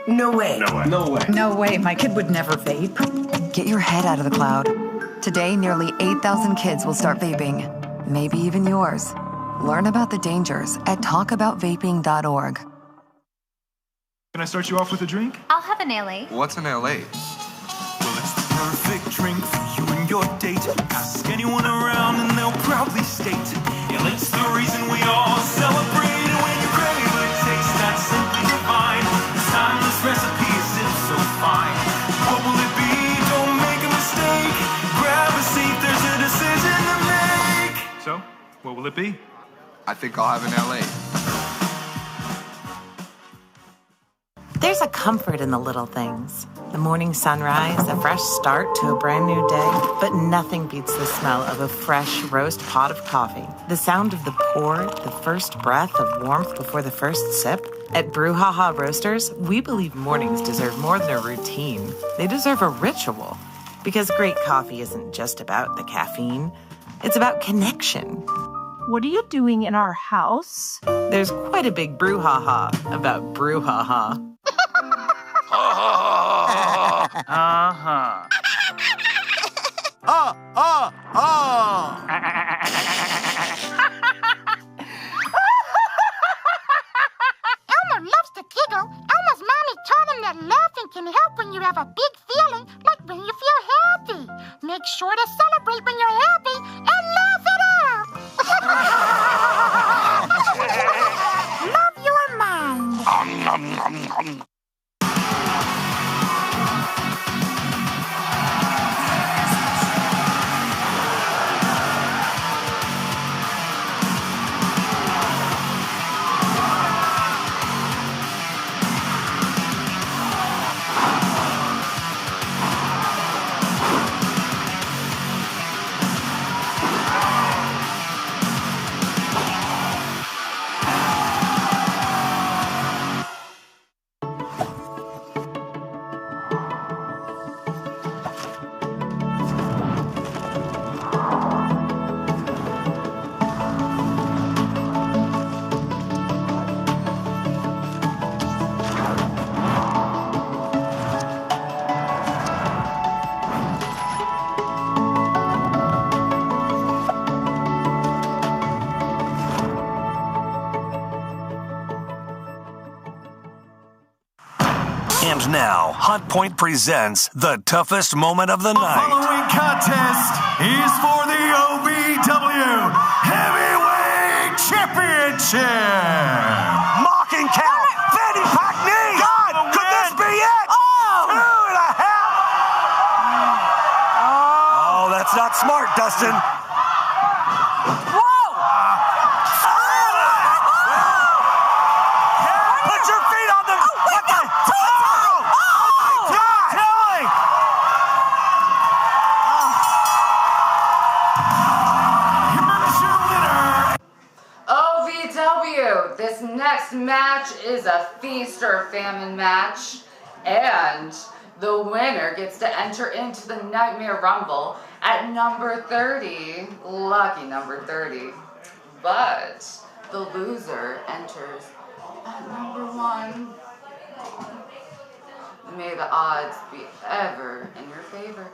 No way. No way. No way. No way. My kid would never vape. Get your head out of the cloud. Today, nearly 8,000 kids will start vaping. Maybe even yours. Learn about the dangers at talkaboutvaping.org. Can I start you off with a drink? I'll have an LA. What's an LA? Well, it's the perfect drink for you and your date. Ask anyone around and they'll proudly state LA's the reason we all celebrate. And when you crave a taste that's simply divine, this timeless recipe is so fine. What will it be? Don't make a mistake. Grab a seat, there's a decision to make. So, what will it be? I think I'll have an LA. There's a comfort in the little things. The morning sunrise, a fresh start to a brand new day, but nothing beats the smell of a fresh roast pot of coffee. The sound of the pour, the first breath of warmth before the first sip. At Brouhaha Roasters, we believe mornings deserve more than a routine. They deserve a ritual. Because great coffee isn't just about the caffeine, it's about connection. What are you doing in our house? There's quite a big brouhaha about Brouhaha. Elmer loves to giggle. Elmer's mommy taught him that laughing can help when you have a big feeling, like when you feel happy. Make sure to celebrate when you're happy and laugh it out. Love your mind. And now, Hotpoint presents the toughest moment of the night. The following contest is for the OVW Heavyweight Championship. Mocking count. Fanny pack knee. God, could this be it? Oh! 2.5. Oh, that's not smart, Dustin. This next match is a feast or famine match, and the winner gets to enter into the Nightmare Rumble at number 30, lucky number 30, but the loser enters at number 1. May the odds be ever in your favor.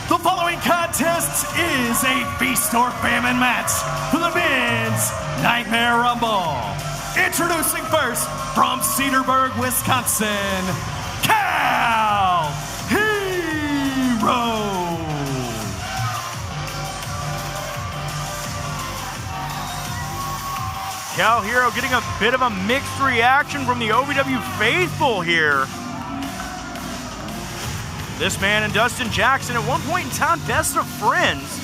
The following contest is a feast or famine match for the men's Nightmare Rumble. Introducing first from Cedarburg, Wisconsin, Cal Herro. Cal Herro getting a bit of a mixed reaction from the OVW faithful here. This man and Dustin Jackson, at one point in time, best of friends.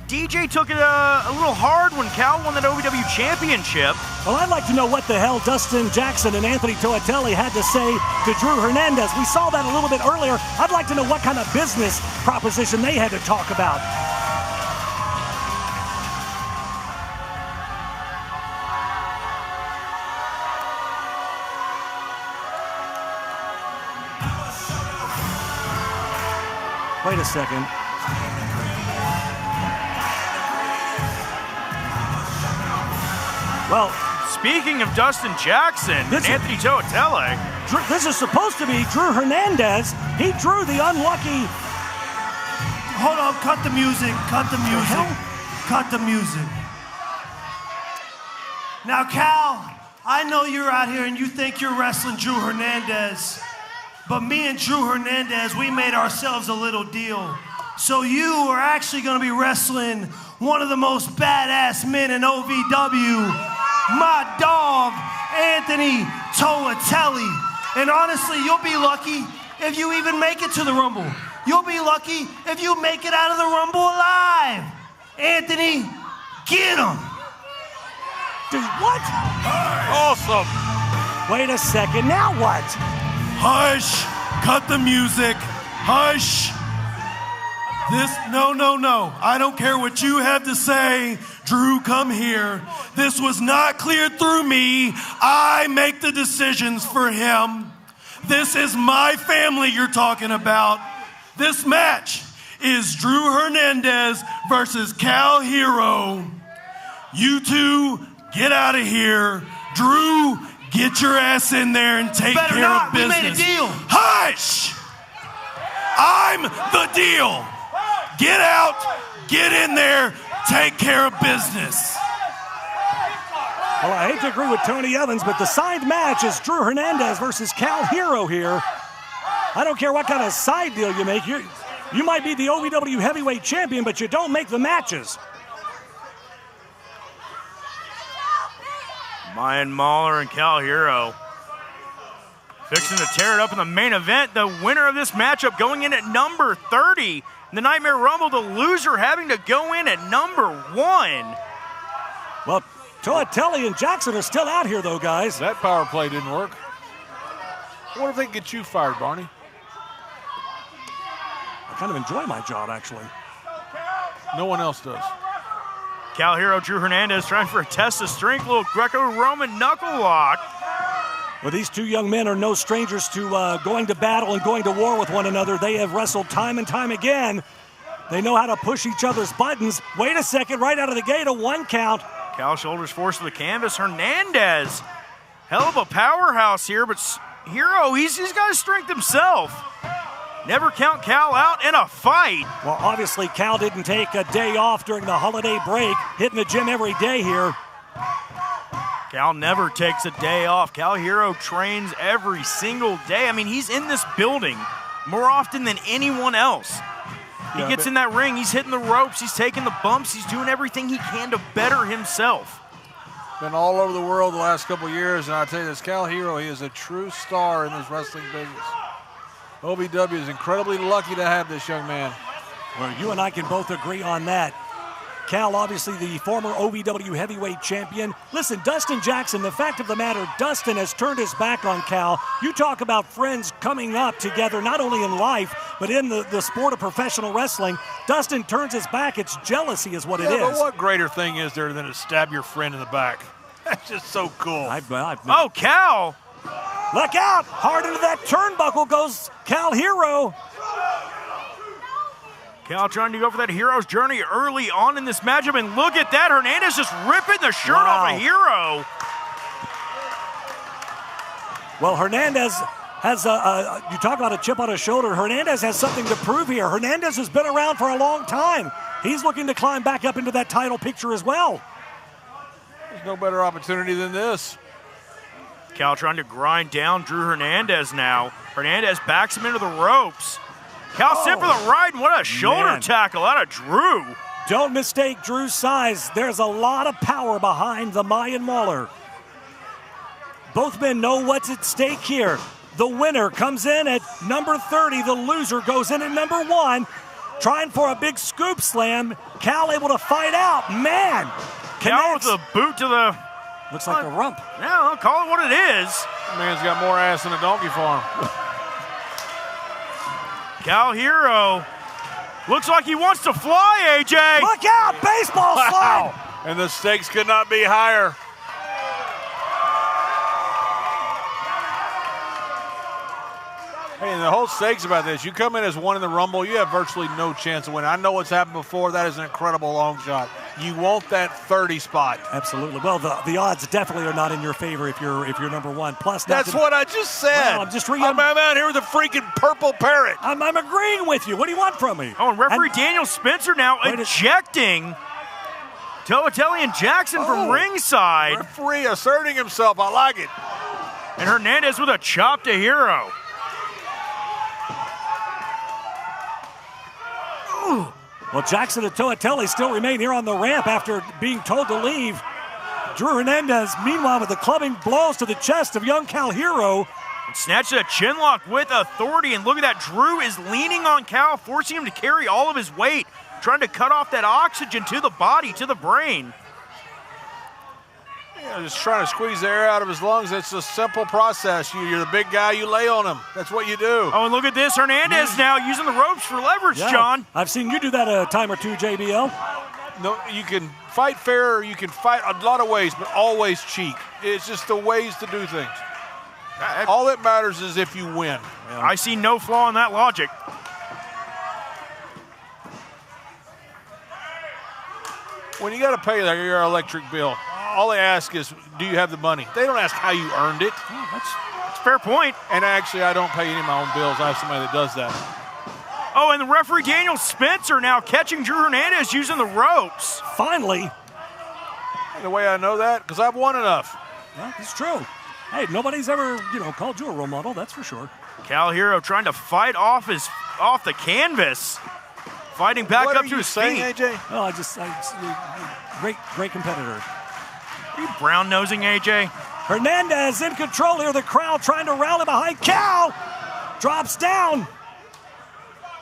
DJ took it a little hard when Cal won that OVW championship. Well, I'd like to know what the hell Dustin Jackson and Anthony Toatele had to say to Drew Hernandez. We saw that a little bit earlier. I'd like to know what kind of business proposition they had to talk about. Wait a second. Well, speaking of Dustin Jackson and Anthony Toatele, this is supposed to be Drew Hernandez. He drew the unlucky. Hold on, cut the music, cut the music, cut the music. Now, Cal, I know you're out here and you think you're wrestling Drew Hernandez, but me and Drew Hernandez, we made ourselves a little deal. So you are actually going to be wrestling one of the most badass men in OVW, my dog, Anthony Toatele. And honestly, you'll be lucky if you even make it to the Rumble. You'll be lucky if you make it out of the Rumble alive. Anthony, get him. Dude, what? Awesome. Wait a second, now what? Hush, cut the music, hush. No. I don't care what you have to say. Drew, come here. This was not cleared through me. I make the decisions for him. This is my family you're talking about. This match is Drew Hernandez versus Cal Herro. You two, get out of here. Drew, get your ass in there and take care of business. We made a deal. Hush! I'm the deal. Get out, get in there, take care of business. Well, I hate to agree with Tony Evans, but the signed match is Drew Hernandez versus Cal Herro here. I don't care what kind of side deal you make. You might be the OVW heavyweight champion, but you don't make the matches. Mayan Mahler and Cal Herro fixing to tear it up in the main event. The winner of this matchup going in at number 30. In the Nightmare Rumble, the loser having to go in at number 1. Well, Toatele and Jackson are still out here, though, guys. That power play didn't work. What if they get you fired, Barney? I kind of enjoy my job, actually. No one else does. Cal Herro, Drew Hernandez trying for a test of strength, little Greco-Roman knuckle lock. Well, these two young men are no strangers to going to battle and going to war with one another. They have wrestled time and time again. They know how to push each other's buttons. Wait a second, right out of the gate, a 1 count. Cal shoulders forced to the canvas. Hernandez, hell of a powerhouse here, but Herro, he's got his strength himself. Never count Cal out in a fight. Well, obviously, Cal didn't take a day off during the holiday break, hitting the gym every day here. Cal never takes a day off. Cal Herro trains every single day. I mean, he's in this building more often than anyone else. He gets in that ring, he's hitting the ropes, he's taking the bumps, he's doing everything he can to better himself. Been all over the world the last couple of years, and I'll tell you this, Cal Herro, he is a true star in this wrestling business. OVW is incredibly lucky to have this young man. Well, you and I can both agree on that. Cal, obviously the former OVW heavyweight champion. Listen, Dustin Jackson, the fact of the matter, Dustin has turned his back on Cal. You talk about friends coming up together, not only in life, but in the sport of professional wrestling. Dustin turns his back. It's jealousy is what it is. But what greater thing is there than to stab your friend in the back? That's just so cool. Oh, Cal! Look out! Hard into that turnbuckle goes Cal Herro. Cal trying to go for that Herro's journey early on in this matchup, and look at that, Hernandez just ripping the shirt off of Herro. Well, Hernandez has you talk about a chip on his shoulder. Hernandez has something to prove here. Hernandez has been around for a long time. He's looking to climb back up into that title picture as well. There's no better opportunity than this. Cal trying to grind down Drew Hernandez now. Hernandez backs him into the ropes. Cal sent for the ride, and what a shoulder tackle out of Drew. Don't mistake Drew's size. There's a lot of power behind the Mayan Mauler. Both men know what's at stake here. The winner comes in at number 30. The loser goes in at number 1. Trying for a big scoop slam. Cal able to fight out. Man. Cal with a boot to the... Looks like a rump. Yeah, I'll call it what it is. The man's got more ass than a donkey farm. Cal Herro looks like he wants to fly, AJ. Look out, baseball slide. And the stakes could not be higher. Hey, and the whole stakes about this, you come in as one in the Rumble, you have virtually no chance of winning. I know what's happened before. That is an incredible long shot. You want that 30 spot. Absolutely. Well, the odds definitely are not in your favor if you're number 1. Plus, that's what I just said. Well, I'm out here with a freaking purple parrot. I'm agreeing with you. What do you want from me? Oh, and referee Daniel Spencer now ejecting Toatele and Jackson from ringside. Referee asserting himself. I like it. And Hernandez with a chop to Herro. Well, Jackson and Toatele still remain here on the ramp after being told to leave. Drew Hernandez, meanwhile, with the clubbing blows to the chest of young Cal Herro. Snatches a chin lock with authority, and look at that. Drew is leaning on Cal, forcing him to carry all of his weight, trying to cut off that oxygen to the body, to the brain. Yeah, just trying to squeeze the air out of his lungs. It's a simple process. You're the big guy, you lay on him. That's what you do. Oh, and look at this. Hernandez now using the ropes for leverage, John. I've seen you do that a time or two, JBL. No, you can fight fair, or you can fight a lot of ways, but always cheat. It's just the ways to do things. All that matters is if you win. I see no flaw in that logic. When you got to pay your electric bill, all they ask is, do you have the money? They don't ask how you earned it. Oh, that's a fair point. And actually, I don't pay any of my own bills. I have somebody that does that. Oh, and the referee Daniel Spencer now catching Drew Hernandez using the ropes. Finally. And the way I know that, because I've won enough. Yeah, it's true. Hey, nobody's ever, called you a role model, that's for sure. Cal Herro trying to fight off the canvas. Fighting back up to his feet. AJ? Oh, great competitor. Are you brown-nosing, AJ? Hernandez in control here. The crowd trying to rally behind Cal. Drops down.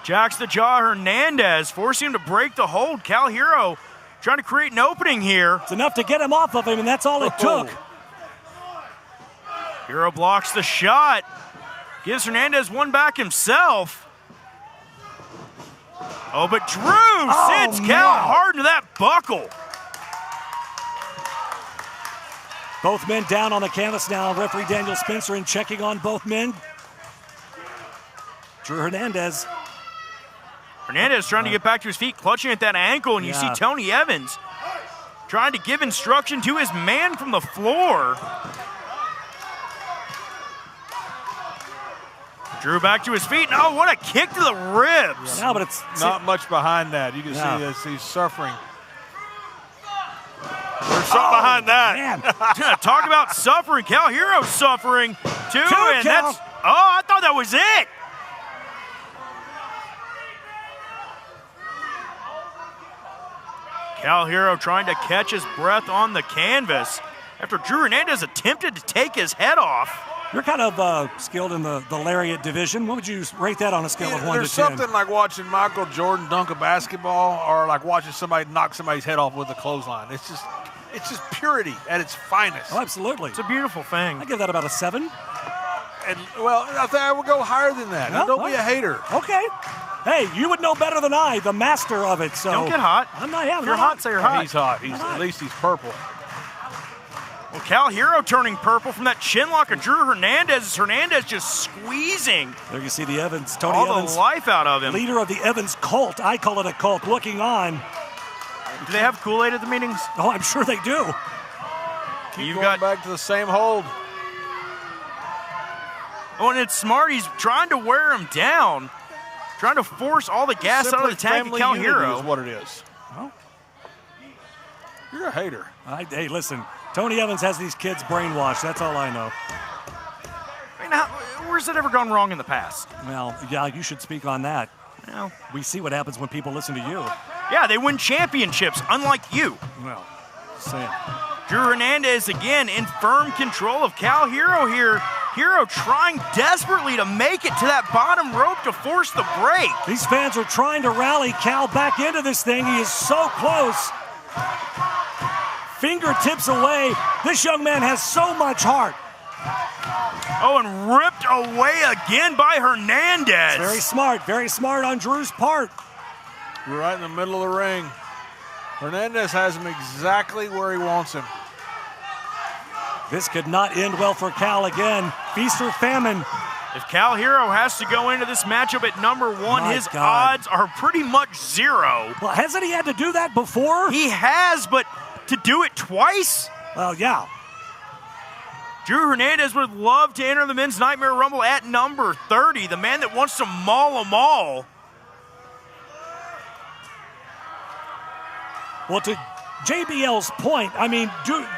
Jacks the jaw Hernandez, forcing him to break the hold. Cal Herro trying to create an opening here. It's enough to get him off of him, and that's all it took. Herro blocks the shot. Gives Hernandez one back himself. Oh, but Drew sends Cal hard into that buckle. Both men down on the canvas now. Referee Daniel Spencer in checking on both men. Drew Hernandez. Hernandez trying to get back to his feet, clutching at that ankle, and you see Tony Evans trying to give instruction to his man from the floor. Drew back to his feet. Oh, what a kick to the ribs. Yeah, but it's not much behind that. You can see this. He's suffering. There's something behind that. Man. Talk about suffering. Cal Herro suffering too. And that's, I thought that was it. Cal Herro trying to catch his breath on the canvas after Drew Hernandez attempted to take his head off. You're kind of skilled in the lariat division. What would you rate that on a scale of 1 to 10? There's something like watching Michael Jordan dunk a basketball, or like watching somebody knock somebody's head off with a clothesline. It's just purity at its finest. Oh, absolutely. It's a beautiful thing. I give that about a 7. And well, I think I would go higher than that. Well, don't be a hater. Okay. Hey, you would know better than I, the master of it. So don't get hot. I'm not having. If you're hot, say you're hot. He's hot. At least he's purple. Well, Cal Herro turning purple from that chin lock of Drew Hernandez. Hernandez just squeezing. There you see the Evans, Tony all Evans, the life out of him. Leader of the Evans cult. I call it a cult. Looking on. Do they have Kool-Aid at the meetings? Oh, I'm sure they do. You've got back to the same hold. Oh, and it's smart. He's trying to wear him down, trying to force all the gas out of the tank of Cal Herro. Is what it is. Well, you're a hater. Hey, listen. Tony Evans has these kids brainwashed. That's all I know. I mean, where's it ever gone wrong in the past? Well, yeah, you should speak on that. Well, we see what happens when people listen to you. Yeah, they win championships, unlike you. Well, Sam. Drew Hernandez again in firm control of Cal Herro here. Herro trying desperately to make it to that bottom rope to force the break. These fans are trying to rally Cal back into this thing. He is so close. Fingertips away. This young man has so much heart. Oh, and ripped away again by Hernandez. Very smart on Drew's part. We're right in the middle of the ring. Hernandez has him exactly where he wants him. This could not end well for Cal again. Feast or famine. If Cal Herro has to go into this matchup at number 1, his odds are pretty much 0. Well, hasn't he had to do that before? He has, but to do it twice? Well, yeah. Drew Hernandez would love to enter the Men's Nightmare Rumble at number 30, the man that wants to maul them all. Well, to JBL's point, I mean,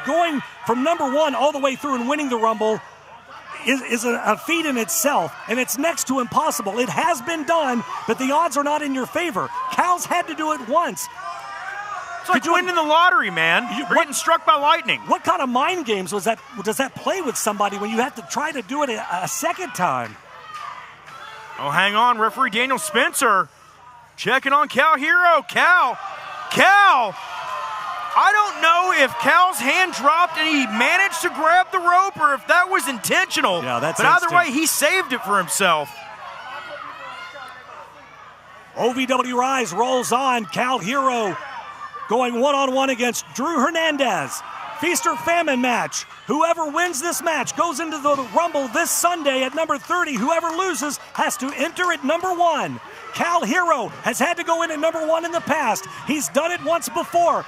going from number 1 all the way through and winning the Rumble, is a feat in itself, and it's next to impossible. It has been done, but the odds are not in your favor. Cal's had to do it once. It's like winning the lottery, man. You're getting struck by lightning. What kind of mind games does that play with somebody when you have to try to do it a second time? Oh, hang on. Referee Daniel Spencer checking on Cal Herro. Cal. I don't know if Cal's hand dropped and he managed to grab the rope or if that was intentional. Yeah, that's but either way, he saved it for himself. OVW RISE rolls on. Cal Herro going one-on-one against Drew Hernandez. Feast or famine match. Whoever wins this match goes into the Rumble this Sunday at number 30. Whoever loses has to enter at number 1. Cal Herro has had to go in at number 1 in the past. He's done it once before.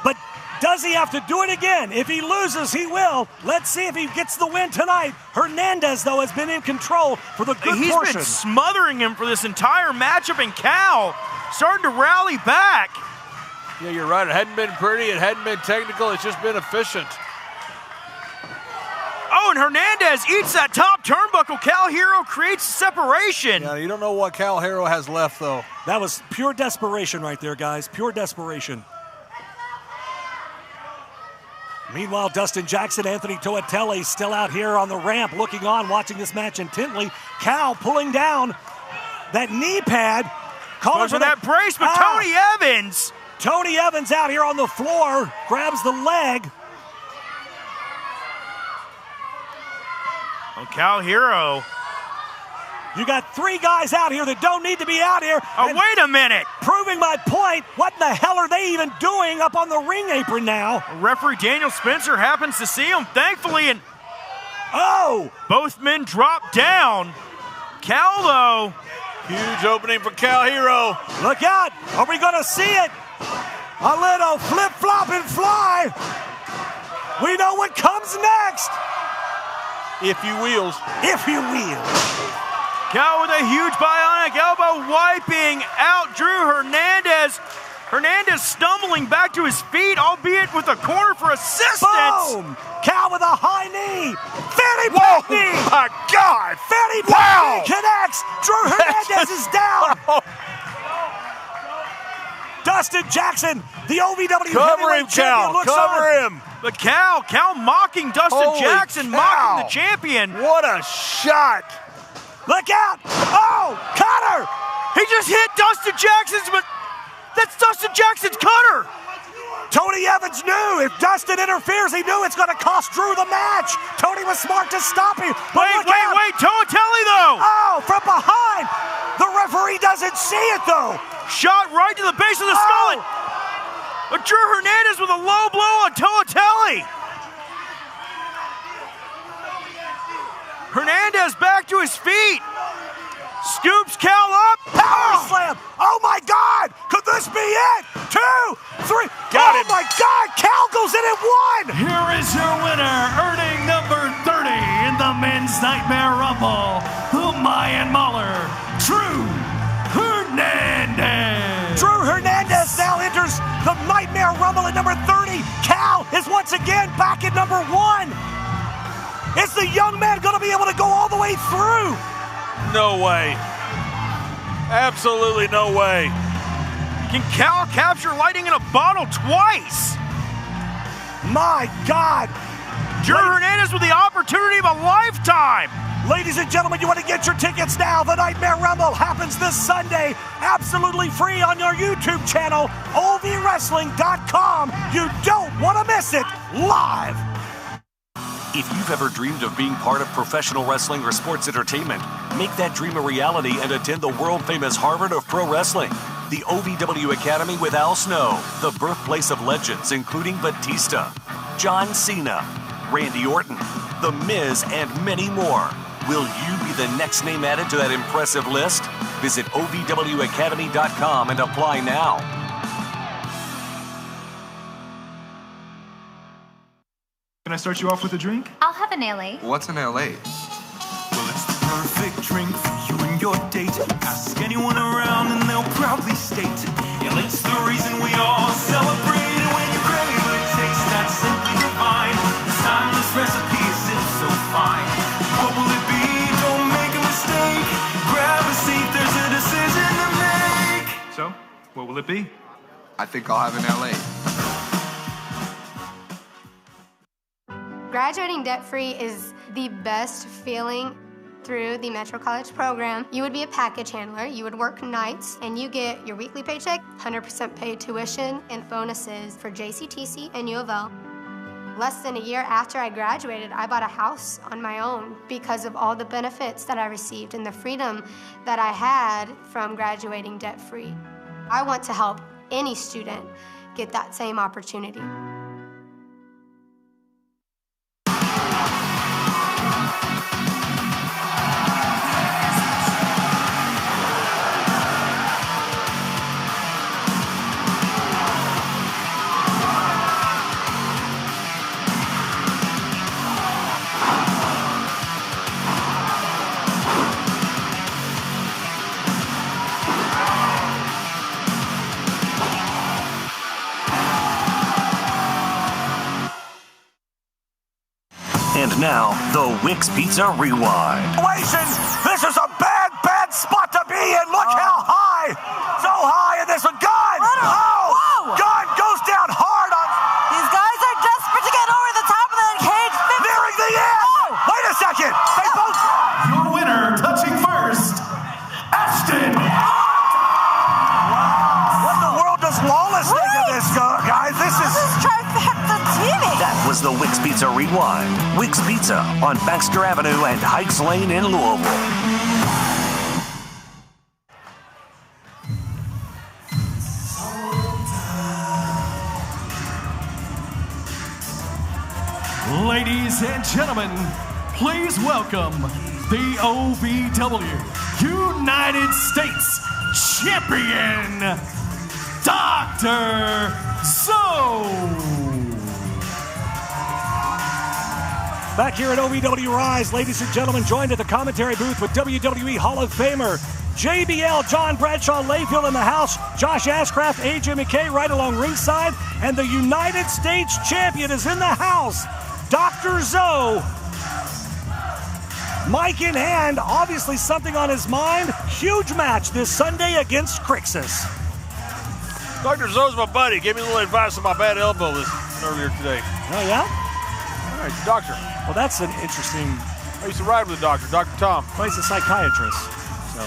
But does he have to do it again? If he loses, he will. Let's see if he gets the win tonight. Hernandez, though, has been in control for the good He's portion. been smothering him for this entire matchup, and Cal starting to rally back. Yeah, you're right. It hadn't been pretty. It hadn't been technical. It's just been efficient. Oh, and Hernandez eats that top turnbuckle. Cal Herro creates separation. Yeah, you don't know what Cal Herro has left, though. That was pure desperation right there, guys. Pure desperation. Meanwhile, Dustin Jackson, Anthony Toatele still out here on the ramp looking on, watching this match intently. Cal pulling down that knee pad. Calling for that brace, but Tony Evans. Tony Evans out here on the floor, grabs the leg. Oh, Cal Herro. You got 3 guys out here that don't need to be out here. Oh, wait a minute. Proving my point. What in the hell are they even doing up on the ring apron now? Referee Daniel Spencer happens to see him, thankfully, and both men drop down. Cal, though. Huge opening for Cal Herro. Look out. Are we going to see it? A little flip-flop and fly. We know what comes next. If you wheels. If you wheels. Cal with a huge bionic elbow wiping out Drew Hernandez. Hernandez stumbling back to his feet, albeit with a corner for assistance. Boom! Cal with a high knee. Fanny pack knee. Oh, my God. Fanny pack knee connects. Drew Hernandez is down. Dustin Jackson, the OVW heavyweight champion, looks on. Cover him. But Cal mocking Dustin Jackson, mocking the champion. What a shot. Look out! Oh, cutter! He just hit Dustin Jackson's, but that's Dustin Jackson's cutter. Tony Evans knew if Dustin interferes, he knew it's going to cost Drew the match. Tony was smart to stop him. Wait, Toatele though. Oh, from behind. The referee doesn't see it though. Shot right to the base of the skull. But Drew Hernandez with a low blow on Toatele. Hernandez back to his feet. Scoops Cal up. Power slam. Oh my God. Could this be it? 2, 3. Got him. Oh my God. Cal goes in at 1. Here is your winner, earning number 30 in the Men's Nightmare Rumble, the Mayan Mauler, Drew Hernandez. Drew Hernandez now enters the Nightmare Rumble at number 30. Cal is once again back at number 1. Is the young man going to be able to go all the way through? No way. Absolutely no way. Can Cal capture lightning in a bottle twice? My God. Drew Hernandez with the opportunity of a lifetime. Ladies and gentlemen, you want to get your tickets now. The Nightmare Rumble happens this Sunday, absolutely free on your YouTube channel, ovwrestling.com. You don't want to miss it live. If you've ever dreamed of being part of professional wrestling or sports entertainment, make that dream a reality and attend the world-famous Harvard of Pro Wrestling, the OVW Academy with Al Snow, the birthplace of legends including Batista, John Cena, Randy Orton, The Miz, and many more. Will you be the next name added to that impressive list? Visit OVWacademy.com and apply now. Can I start you off with a drink? I'll have an LA. What's an LA? Well, it's the perfect drink for you and your date. Ask anyone around and they'll proudly state, LA's the reason we all celebrate. And when you crave a taste that's simply divine, this timeless recipe is so fine. What will Will it be? I think I'll have an LA. Graduating debt-free is the best feeling through the Metro College program. You would be a package handler, you would work nights, and you get your weekly paycheck, 100% paid tuition, and bonuses for JCTC and U of L. Less than a year after I graduated, I bought a house on my own because of all the benefits that I received and the freedom that I had from graduating debt-free. I want to help any student get that same opportunity. And now, the Wix Pizza Rewind. This is a bad spot to be in. Look how high. So high in this one. Gunn! Gunn goes down hard on... These guys are desperate to get over the top of that cage. Nearing the end! Wait a second! They both... Your winner, touching first, Ashton! What in the world does Lawless think of this, guys? This is trifecta TV. That was the Wix Pizza Rewind. Wix Pizza on Baxter Avenue and Heights Lane in Louisville. Ladies and gentlemen, please welcome the OVW United States Champion, Dr. Zoe. Back here at OVW RISE, ladies and gentlemen, joined at the commentary booth with WWE Hall of Famer JBL, John Bradshaw Layfield in the house, Josh Ashcraft, AJ McKay right along ringside, and the United States Champion is in the house, Dr. Zoe. Mic in hand, obviously something on his mind. Huge match this Sunday against Crixus. Dr. Zoe's my buddy. Gave me a little advice on my bad elbow earlier today. Oh, yeah? All right, doctor. Well, that's an interesting... I used to ride with a doctor, Dr. Tom. Well, he's a psychiatrist, so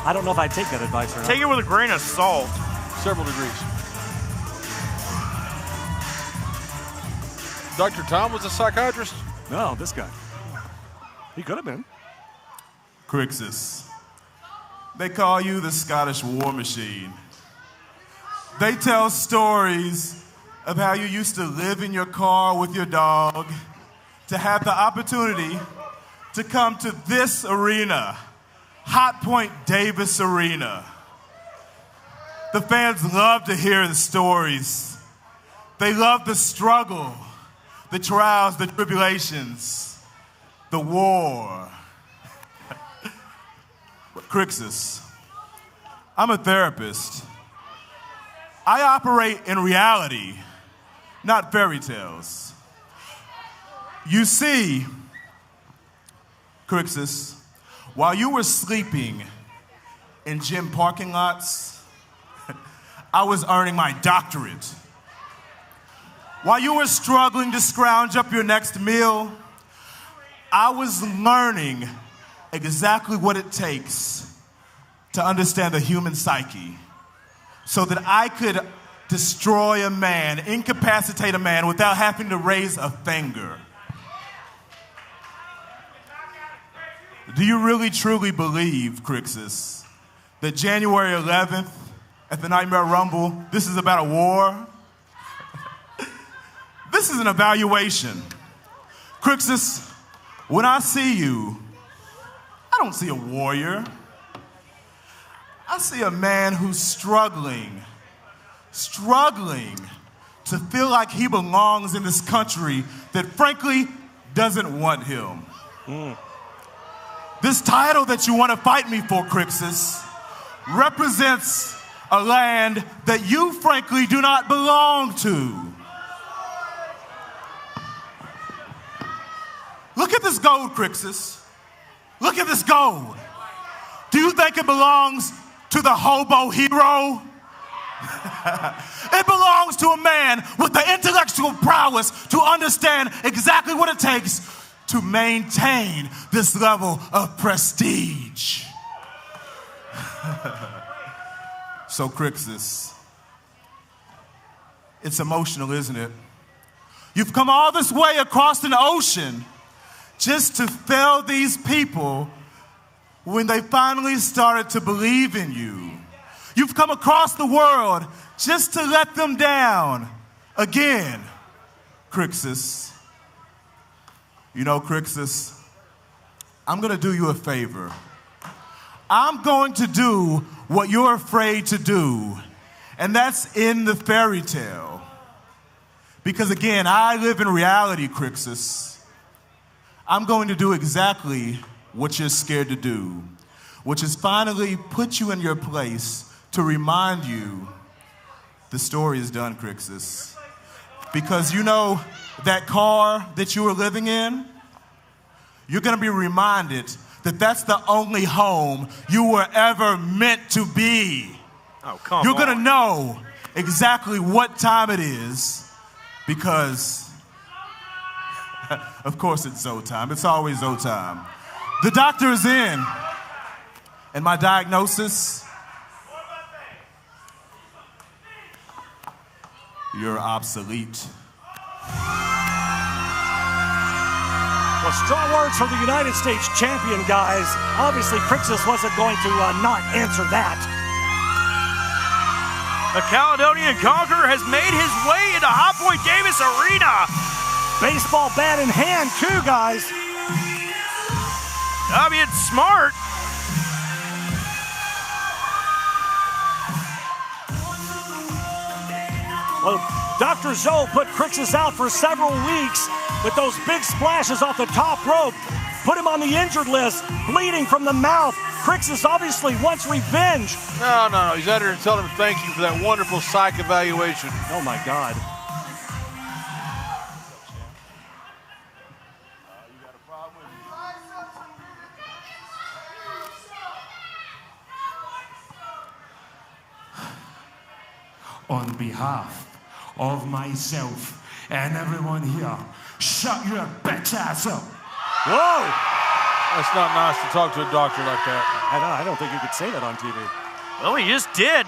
I don't know if I'd take that advice or not. Take it with a grain of salt. Several degrees. Dr. Tom was a psychiatrist? No, this guy. He could have been. Crixus. They call you the Scottish War Machine. They tell stories of how you used to live in your car with your dog, to have the opportunity to come to this arena, Hotpoint Davis Arena. The fans love to hear the stories. They love the struggle, the trials, the tribulations, the war. Crixus, I'm a therapist. I operate in reality, not fairy tales. You see, Crixus, while you were sleeping in gym parking lots, I was earning my doctorate. While you were struggling to scrounge up your next meal, I was learning exactly what it takes to understand the human psyche so that I could destroy a man, incapacitate a man without having to raise a finger. Do you really truly believe, Crixus, that January 11th at the Nightmare Rumble, this is about a war? This is an evaluation. Crixus, when I see you, I don't see a warrior. I see a man who's struggling to feel like he belongs in this country that frankly doesn't want him. This title that you want to fight me for, Crixus, represents a land that you frankly do not belong to. Look at this gold, Crixus. Look at this gold. Do you think it belongs to the hobo hero? It belongs to a man with the intellectual prowess to understand exactly what it takes to maintain this level of prestige. So, Crixus, it's emotional, isn't it? You've come all this way across an ocean just to fail these people when they finally started to believe in you. You've come across the world just to let them down again, Crixus. You know, Crixus, I'm going to do you a favor. I'm going to do what you're afraid to do, and that's in the fairy tale. Because again, I live in reality, Crixus. I'm going to do exactly what you're scared to do, which is finally put you in your place to remind you the story is done, Crixus. Because you know that car that you were living in, you're going to be reminded that that's the only home you were ever meant to be. Oh, come on. You're going to know exactly what time it is because, of course, it's Zoe time. It's always Zoe time. The doctor is in, and my diagnosis, you're obsolete. Well, strong words from the United States champion, guys. Obviously, Crixus wasn't going to not answer that. The Caledonian Conqueror has made his way into Hotpoint Davis Arena. Baseball bat in hand, too, guys. I mean, it's smart. Well, Dr. Zoe put Crixus out for several weeks with those big splashes off the top rope. Put him on the injured list, bleeding from the mouth. Crixus obviously wants revenge. No. He's out here and telling him thank you for that wonderful psych evaluation. Oh, my God. On behalf of myself and everyone here, shut your bitch ass up. Whoa! That's not nice to talk to a doctor like that. I don't think you could say that on TV. Well, he just did.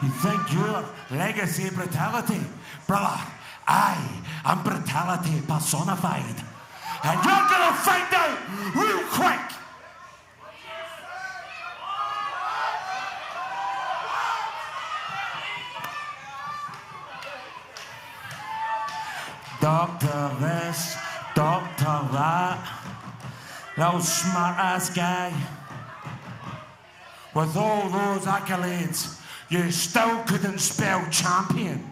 You think you're legacy brutality? Brother, I am brutality personified. And you're gonna find out real quick. Doctor this, doctor that. Little smart-ass guy. With all those accolades, you still couldn't spell champion.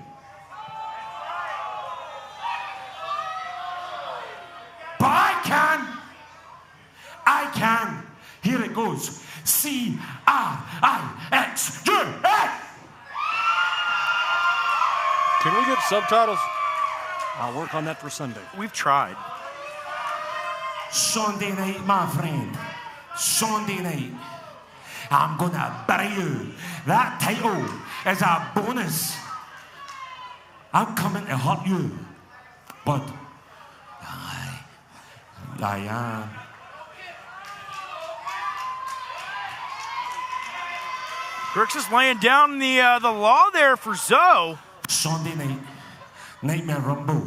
But I can. Here it goes. C-R-I-X-U-S. Can we get subtitles? I'll work on that for Sunday. We've tried. Sunday night, my friend. Sunday night. I'm gonna bury you. That title is a bonus. I'm coming to hurt you. But I am. Crixus laying down the law there for Zoe. Sunday night, Nightmare Rumble.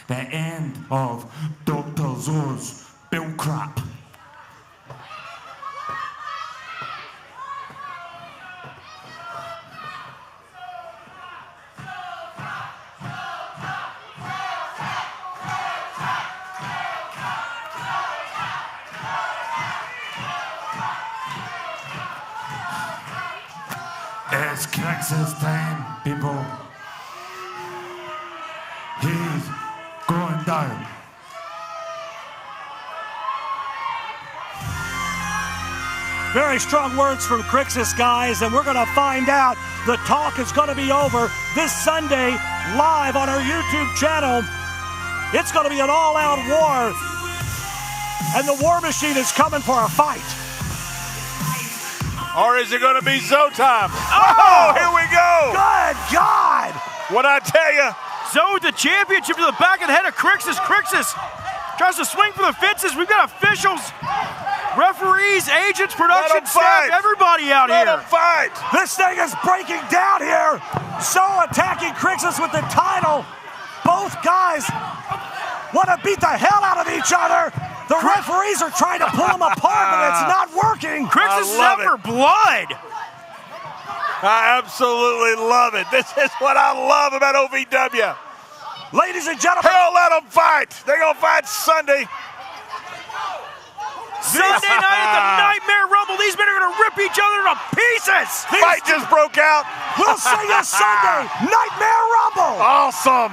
The end of Dr. Zoe's bill crap. It's Crixus time, people. He's going down. Very strong words from Crixus, guys, and we're going to find out. The talk is going to be over this Sunday live on our YouTube channel. It's going to be an all-out war. and the War Machine is coming for a fight. Or is it going to be Zoe time? Oh, here we go. Good God. What I tell you? Zoe with the championship to the back of the head of Crixus. Crixus tries to swing for the fences. We've got officials, referees, agents, production staff, everybody out here. Let them fight. This thing is breaking down here. Zoe attacking Crixus with the title. Both guys want to beat the hell out of each other. The referees are trying to pull them apart, but it's not working. Crixus is out for blood. I absolutely love it. This is what I love about OVW. Ladies and gentlemen. Hell, let them fight. They're going to fight Sunday. Sunday night at the Nightmare Rumble. These men are going to rip each other to pieces. Fight just broke out. We'll see you Sunday. Nightmare Rumble. Awesome.